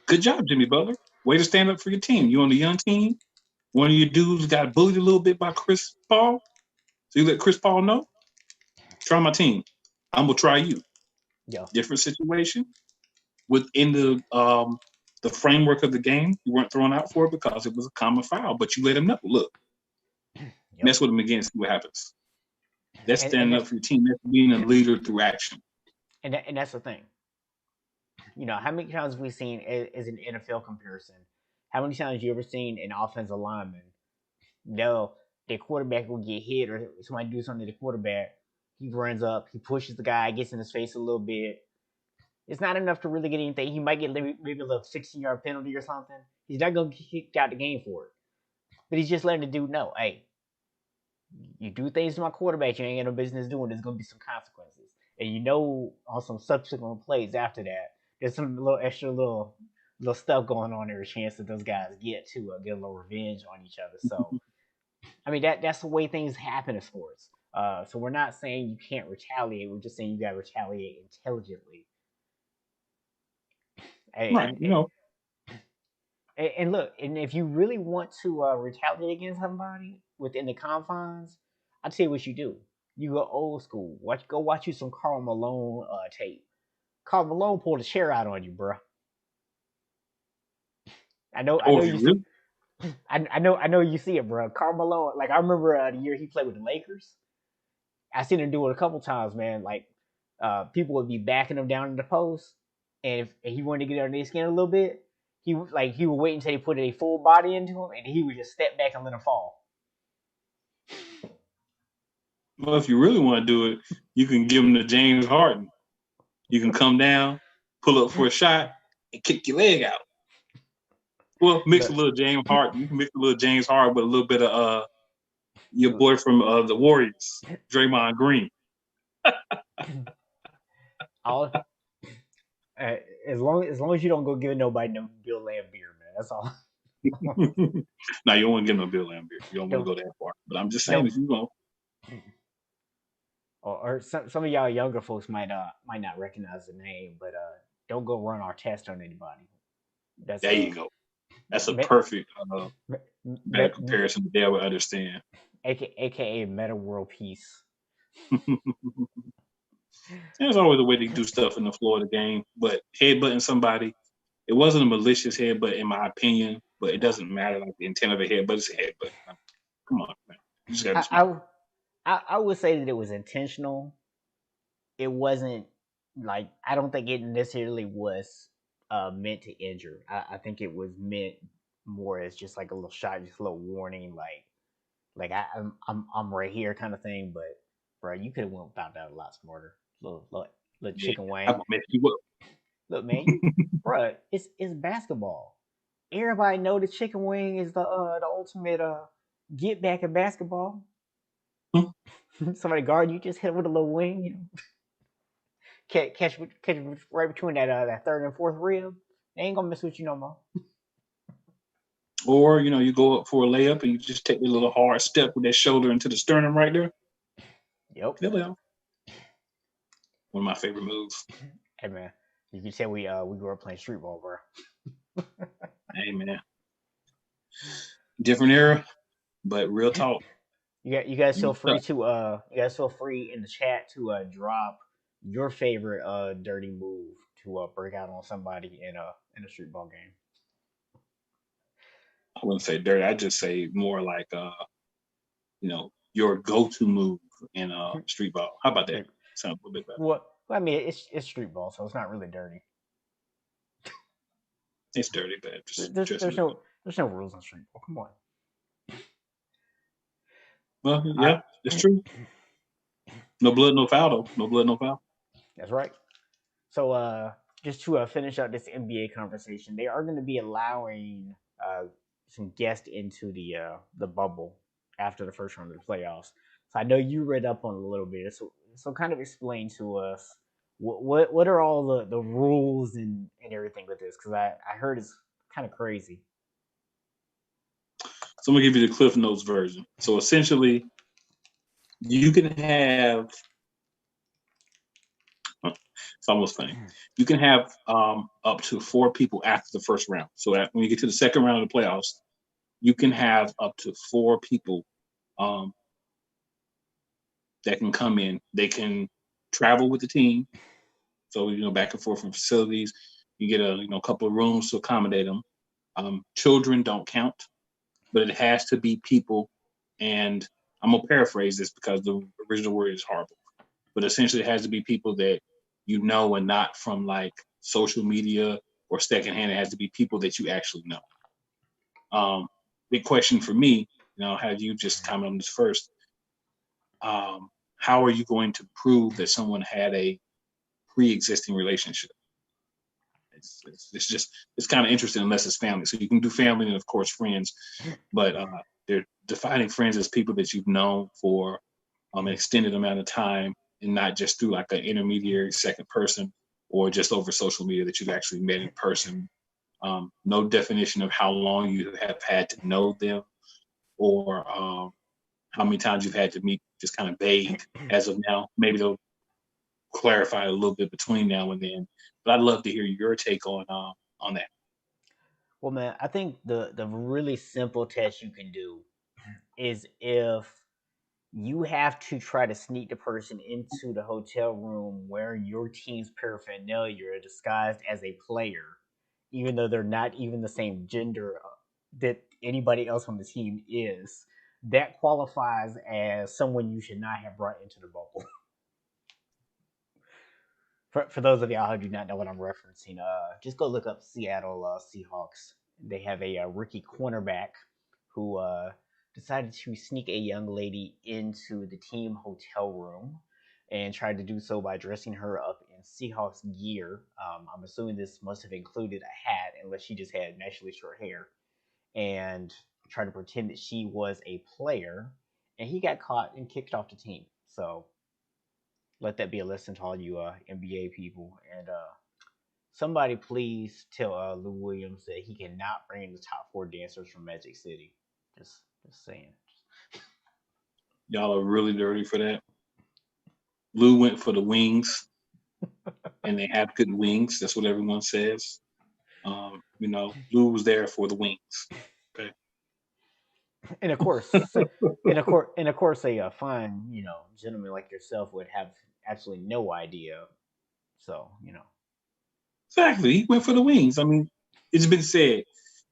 Good job, Jimmy Butler. Way to stand up for your team. You on the young team. One of your dudes got bullied a little bit by Chris Paul, so you let Chris Paul know. Try my team. I'm gonna try you. Yeah. Different situation within the framework of the game. You weren't thrown out for it because it was a common foul, but you let him know. Look, Yep. mess with him again, see what happens. That's And standing up that's for your team. That's being a leader through action. and that's the thing. How many times have we seen as an NFL comparison? How many times you ever seen an offensive lineman? No, their quarterback will get hit or somebody do something to the quarterback. He runs up, he pushes the guy, gets in his face a little bit. It's not enough to really get anything. He might get maybe a little 16-yard penalty or something. He's not gonna get kicked out the game for it. But he's just letting the dude know, hey, you do things to my quarterback you ain't got no business doing, there's gonna be some consequences. And on some subsequent plays after that, there's some little extra little stuff going on every chance that those guys get a little revenge on each other. So I mean that's the way things happen in sports. So we're not saying you can't retaliate. We're just saying you gotta retaliate intelligently. Right. And, and look, and if you really want to retaliate against somebody within the confines, I'll tell you what you do. You go old school. Go watch you some Karl Malone tape. Karl Malone pulled a chair out on you, bro. I Or know if you you see. really, I know you see it, bro. Karl Malone. Like I remember the year he played with the Lakers. I seen him do it a couple times, man. Like people would be backing him down in the post, and if he wanted to get under their skin a little bit, he would wait until he put a full body into him, and he would just step back and let him fall. well, if you really want to do it, you can give him to James Harden. You can come down, pull up for a shot, and kick your leg out. Well, mix a Look, little James Harden. You can mix a little James Harden with a little bit of your boy from the Warriors, Draymond Green. all uh, as long as you don't go giving nobody no Bill Laimbeer, man. That's all. Now you don't want to give him a Bill Laimbeer. You don't want don't to go that far. But I'm just saying, don't if you go, or some of y'all younger folks might not recognize the name, but don't go run our test on anybody. That's there you go. That's a me, perfect me, better me, comparison that they would understand. aka Meta World Peace. There's always a way to do stuff in the floor of the game, but headbutting somebody, it wasn't a malicious headbutt in my opinion, but it doesn't matter like the intent of a headbutt is a headbutt. Come on, man. You just gotta be I, smart. I I would say that it was intentional. It wasn't like I don't think it necessarily was meant to injure. I think it was meant more as just like a little shot, just a little warning, like I'm right here kind of thing. But bro, you could have went about that a lot smarter. Little Yeah, chicken I'm wing. gonna mess you Look, man, bro, it's basketball. Everybody know the chicken wing is the ultimate get back in basketball. up. Somebody guard you, just hit him with a little wing, catch right between that third and fourth rib. They ain't gonna mess with you no more. Or you go up for a layup and you just take a little hard step with that shoulder into the sternum right there. Yep. One of my favorite moves. Hey man, You can say we grew up playing street ball, bro. Hey man, different era, but real talk. You guys feel You free to you guys feel free in the chat to drop your favorite dirty move to break out on somebody in a street ball game. I wouldn't say dirty. I'd just say more like your go-to move in street ball. How about that? Like, Sounds a little bit better. well, I mean it's street ball, so it's not really dirty. It's dirty, but There's just there's no there's no rules in street ball. Come on. well, All right. yeah, it's true. No blood, no foul though. No blood, no foul. That's right. So just to finish up this NBA conversation, they are going to be allowing some guests into the bubble after the first round of the playoffs. So I know you read up on it a little bit. So kind of explain to us what are all the rules and everything with this, because I heard it's kind of crazy. So I'm gonna give you the Cliff Notes version. So essentially, you can have. It's almost funny. You can have up to 4 people after the first round. So when you get to the second round of the playoffs, you can have up to 4 people that can come in. They can travel with the team. So back and forth from facilities. You get a couple of rooms to accommodate them. Children don't count, but it has to be people. And I'm gonna paraphrase this because the original word is horrible. But essentially, it has to be people that and not from like social media or secondhand. It has to be people that you actually know. Big question for me, have you just comment on this first? How are you going to prove that someone had a pre-existing relationship? It's kind of interesting unless it's family. So you can do family and of course friends, but they're defining friends as people that you've known for an extended amount of time, and not just through like an intermediary second person or just over social media that you've actually met in person. No definition of how long you have had to know them or how many times you've had to meet, just kind of vague as of now. Maybe they'll clarify a little bit between now and then. But I'd love to hear your take on that. Well, man, I think the really simple test you can do is if you have to try to sneak the person into the hotel room wearing your team's paraphernalia disguised as a player, even though they're not even the same gender that anybody else on the team is. That qualifies as someone you should not have brought into the bubble. For those of y'all who do not know what I'm referencing, just go look up Seattle Seahawks. They have a rookie cornerback who decided to sneak a young lady into the team hotel room and tried to do so by dressing her up in Seahawks gear. I'm assuming this must have included a hat, unless she just had naturally short hair, and tried to pretend that she was a player. And he got caught and kicked off the team. So let that be a lesson to all you NBA people. And somebody please tell Lou Williams that he cannot bring in the top 4 dancers from Magic City. Just saying. Y'all are really dirty for that. Lou went for the wings, and they have good wings. That's what everyone says. Lou was there for the wings. Okay. And of course, a fine gentleman like yourself would have absolutely no idea. So Exactly. He went for the wings. I mean, it's been said.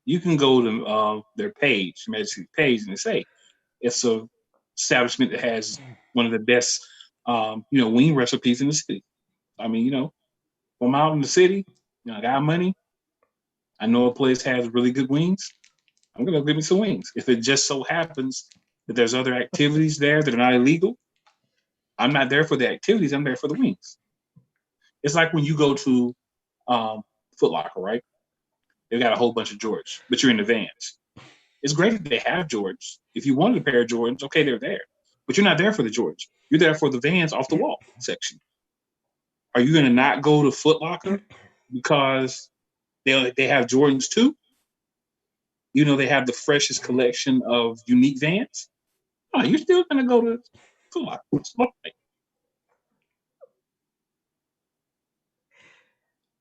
You can go to their page, Magic page, and say it's a establishment that has one of the best, wing recipes in the city. I mean, if I'm out in the city, I got money. I know a place has really good wings. I'm gonna give me some wings. If it just so happens that there's other activities there that are not illegal, I'm not there for the activities. I'm there for the wings. It's like when you go to Foot Locker, right? They've got a whole bunch of Jordans, but you're in the Vans. It's great that they have Jordans. If you wanted a pair of Jordans, okay, they're there. But you're not there for the Jordans. You're there for the Vans off the wall section. Are you going to not go to Foot Locker because they have Jordans too? They have the freshest collection of unique Vans. Oh, you're still going to go to Foot Locker.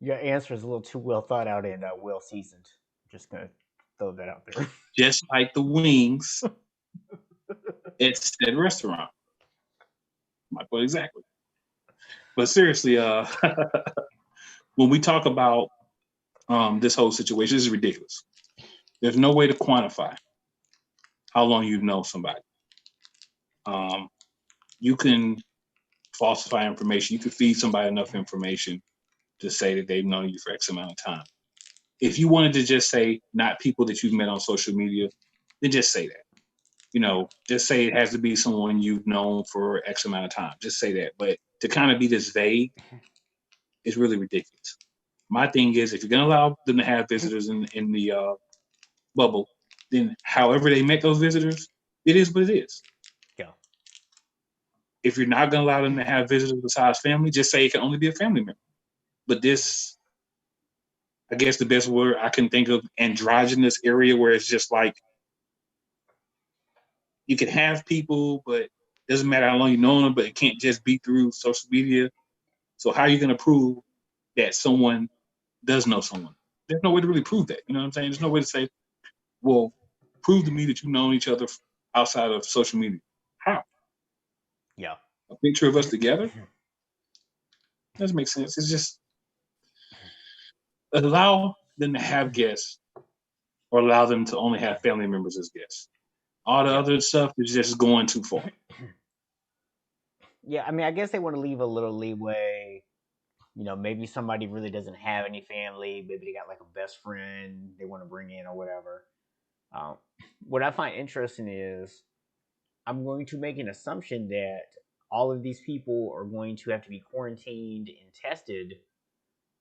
Your answer is a little too well thought out and well seasoned. Just gonna throw that out there. Just like the wings at said restaurant. My point exactly. But seriously, when we talk about this whole situation, this is ridiculous. There's no way to quantify how long you know somebody. Um, you can falsify information. You can feed somebody enough information to say that they've known you for X amount of time. If you wanted to just say not people that you've met on social media, then just say that. Just say it has to be someone you've known for X amount of time. Just say that. But to kind of be this vague is really ridiculous. My thing is, if you're going to allow them to have visitors in the bubble, then however they met those visitors, it is what it is. Yeah. If you're not going to allow them to have visitors besides family, just say it can only be a family member. But this, I guess the best word I can think of, androgynous area where it's just like you can have people, but it doesn't matter how long you know them, but it can't just be through social media. So how are you going to prove that someone does know someone? There's no way to really prove that. You know what I'm saying? There's no way to say, well, prove to me that you've known each other outside of social media. How? Yeah. A picture of us together? Doesn't make sense. It's just allow them to have guests or allow them to only have family members as guests. All the other stuff is just going too far. Yeah, I mean, I guess they want to leave a little leeway. Maybe somebody really doesn't have any family. Maybe they got like a best friend they want to bring in or whatever. Um, what I find interesting is I'm going to make an assumption that all of these people are going to have to be quarantined and tested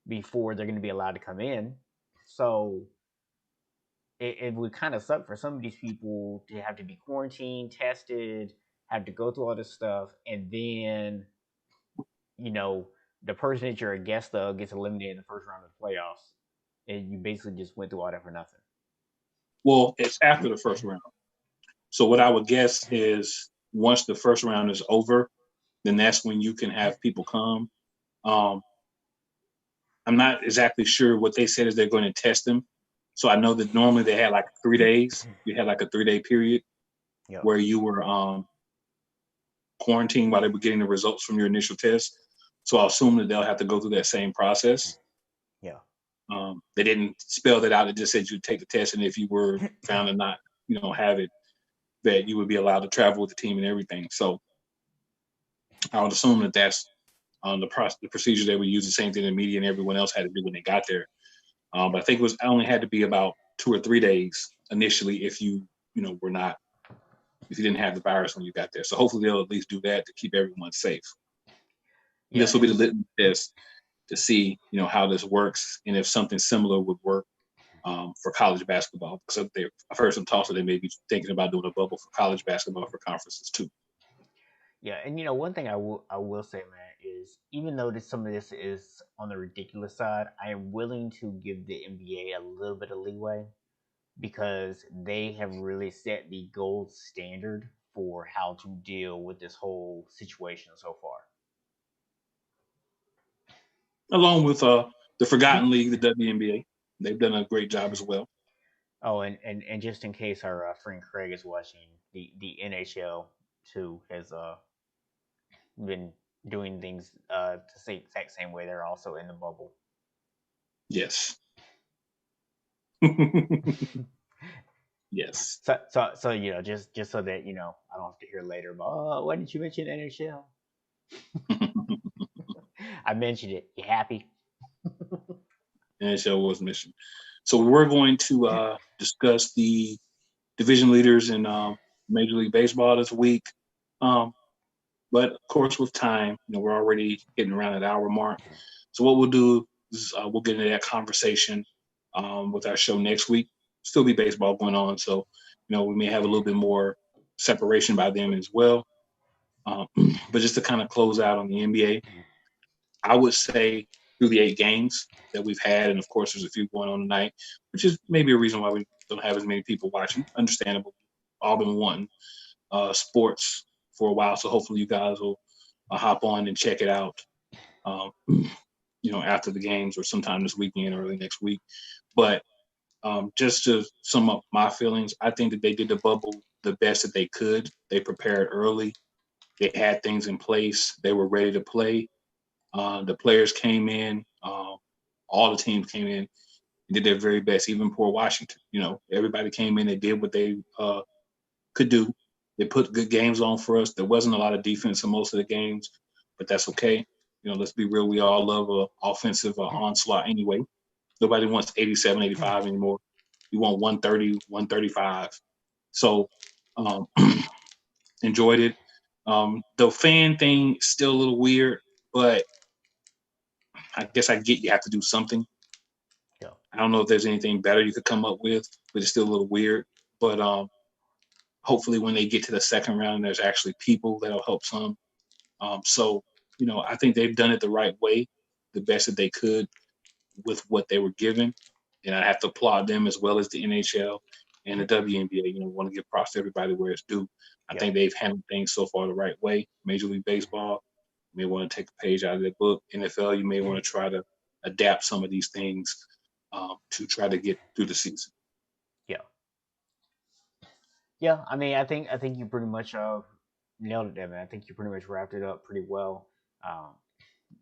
before they're going to be allowed to come in. So it would kind of suck for some of these people to have to be quarantined, tested, have to go through all this stuff, and then you know the person that you're a guest of gets eliminated in the first round of the playoffs, and you basically just went through all that for nothing. Well, it's after the first round. So what I would guess is once the first round is over, then that's when you can have people come. Um, I'm not exactly sure what they said is they're going to test them. So I know that normally they had like 3 days. You had like a 3-day period Yep. where you were quarantined while they were getting the results from your initial test. So I'll assume that they'll have to go through that same process. Yeah. They didn't spell that out. It just said you take the test, and if you were found to not, have it, that you would be allowed to travel with the team and everything. So I would assume that that's the procedure they would use, the same thing the media and everyone else had to do when they got there. But I think it was only had to be about 2 or 3 days initially if you were not if you didn't have the virus when you got there. So hopefully they'll at least do that to keep everyone safe. Yeah. This will be the litmus test to see how this works and if something similar would work for college basketball. Because I've heard some talks that they may be thinking about doing a bubble for college basketball for conferences too. Yeah, and one thing I will say, man, is even though some of this is on the ridiculous side, I am willing to give the NBA a little bit of leeway because they have really set the gold standard for how to deal with this whole situation so far. Along with the Forgotten League, the WNBA, they've done a great job as well. Oh, and just in case our friend Craig is watching, the NHL too has been doing things the same exact same way. They're also in the bubble. Yes. Yes. So just so that I don't have to hear later about, oh, why didn't you mention NHL? I mentioned it. You happy? NHL was mission. So we're going to discuss the division leaders in Major League Baseball this week. But of course, with time, we're already getting around that hour mark. So what we'll do is we'll get into that conversation with our show next week. Still be baseball going on, so we may have a little bit more separation by then as well. But just to kind of close out on the NBA, I would say through the 8 games that we've had, and of course there's a few going on tonight, which is maybe a reason why we don't have as many people watching. Understandable. All been wanting sports for a while, so hopefully you guys will hop on and check it out. Um, after the games or sometime this weekend or early next week. But just to sum up my feelings, I think that they did the bubble the best that they could. They prepared early. They had things in place. They were ready to play. The players came in. All the teams came in and did their very best. Even poor Washington. Everybody came in. They did what they could do. They put good games on for us. There wasn't a lot of defense in most of the games, but that's okay. Let's be real. We all love a offensive onslaught anyway. Nobody wants 87, 85 anymore. You want 130, 135. So enjoyed it. The fan thing is still a little weird, but I guess I get you have to do something. Yeah. I don't know if there's anything better you could come up with, but it's still a little weird. But hopefully when they get to the second round, there's actually people that'll help some. So, I think they've done it the right way, the best that they could with what they were given. And I have to applaud them as well as the NHL and the WNBA. Want to give props to everybody where it's due. I think they've handled things so far the right way. Major League Baseball, you may want to take a page out of their book. NFL, you may want to try to adapt some of these things to try to get through the season. Yeah. Yeah, I mean, I think you pretty much nailed it there, man. I think you pretty much wrapped it up pretty well. Um,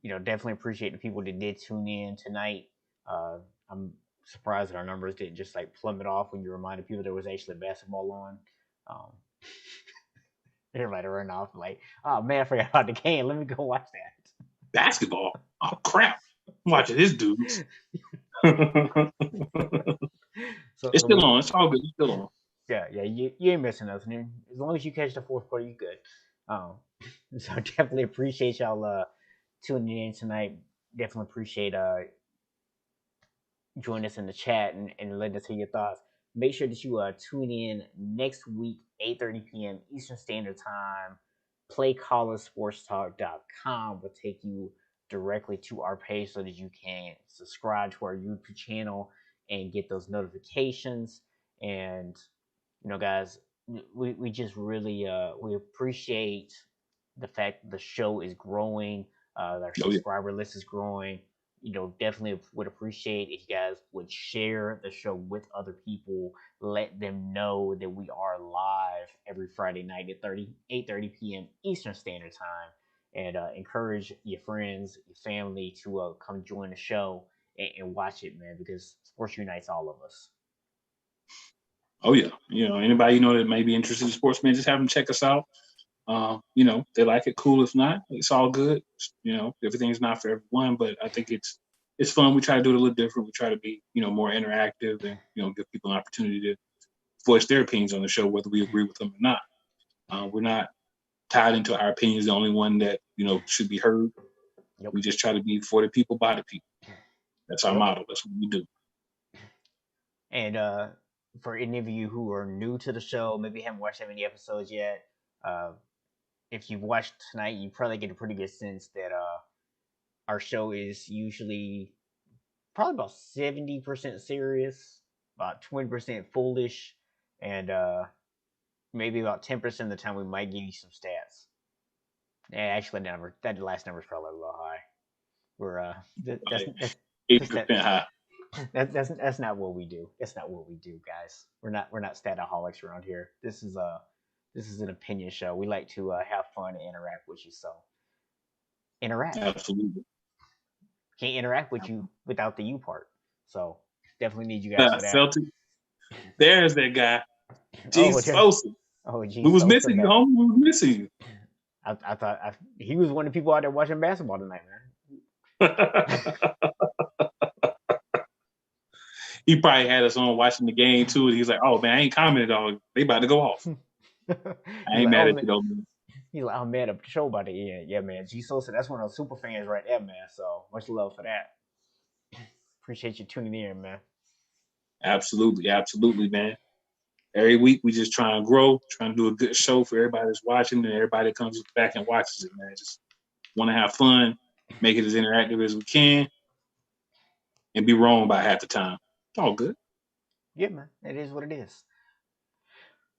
definitely appreciate the people that did tune in tonight. I'm surprised that our numbers didn't just like plummet off when you reminded people there was actually basketball on. Um, everybody run off like, oh man, I forgot about the game. Let me go watch that. Basketball? Oh crap! I'm watching this dudes. So It's I still mean, on. It's all good. It's still on. yeah, you ain't missing nothing. As long as you catch the fourth quarter, you good. Um, so definitely appreciate y'all tuning in tonight. Definitely appreciate joining us in the chat and letting us hear your thoughts. Make sure that you tune in next week, 8:30 p.m. Eastern Standard Time. PlayCallerSportsTalk.com will take you directly to our page so that you can subscribe to our YouTube channel and get those notifications. And guys, we just really we appreciate the fact that the show is growing, our Oh yeah. subscriber list is growing. Definitely would appreciate if you guys would share the show with other people. Let them know that we are live every Friday night at 8:30 p.m. Eastern Standard Time, and encourage your friends, your family to come join the show and watch it, man, because sports unites all of us. Oh yeah. Anybody that may be interested in sports, man, just have them check us out. They like it, cool. If not, it's all good. Everything's not for everyone, but I think it's fun. We try to do it a little different. We try to be, more interactive and, give people an opportunity to voice their opinions on the show, whether we agree with them or not. We're not tied into our opinions, the only one that, should be heard. Yep. We just try to be for the people, by the people. That's our Yep. motto. That's what we do. And for any of you who are new to the show, maybe haven't watched that many episodes yet, if you've watched tonight, you probably get a pretty good sense that our show is usually probably about 70% serious, about 20% foolish, and maybe about 10% of the time we might give you some stats. Yeah, actually, that last number is probably a little high. We're that's 8% high. That's not what we do. That's not what we do, guys. We're not stataholics around here. This is an opinion show. We like to have fun and interact with you. So interact. Absolutely. Can't interact with you without the you part. So definitely need you guys for that. Celtic. There's that guy. G. Oh, Sosa. G. We was Sosa, missing you, man. homie. We was missing you. I thought he was one of the people out there watching basketball tonight, man. He probably had us on watching the game too, and he's like, "Oh man, I ain't commented on. They about to go off." I ain't mad at you though, man. He's like, I'm mad at the show by the end. Yeah, man. G Sosa, that's one of those super fans right there, man. So much love for that. Appreciate you tuning in, man. Absolutely, absolutely, man. Every week we just try and grow, trying to do a good show for everybody that's watching and everybody that comes back and watches it, man. Just want to have fun, make it as interactive as we can, and be wrong about half the time. It's all good. Yeah, man. It is what it is.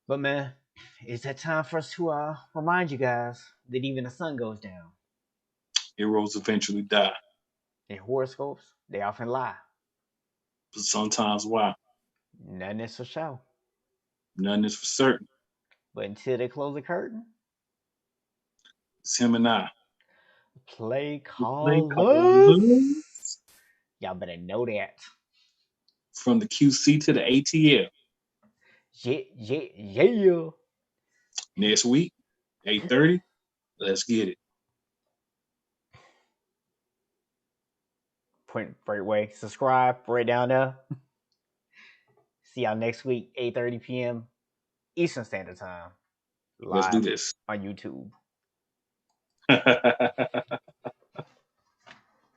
But man, it's that time for us to remind you guys that even the sun goes down. Heroes eventually die. And horoscopes, they often lie. But sometimes why? Nothing is for show. Nothing is for certain. But until they close the curtain, It's him and I. play Play callers. callers Y'all better know that. from the QC to the ATL. Yeah, yeah, yeah. Next week, 8:30. Let's get it. Point right way. Subscribe right down there. See y'all next week, 8:30 p.m. Eastern Standard Time. Let's do Live this. on YouTube.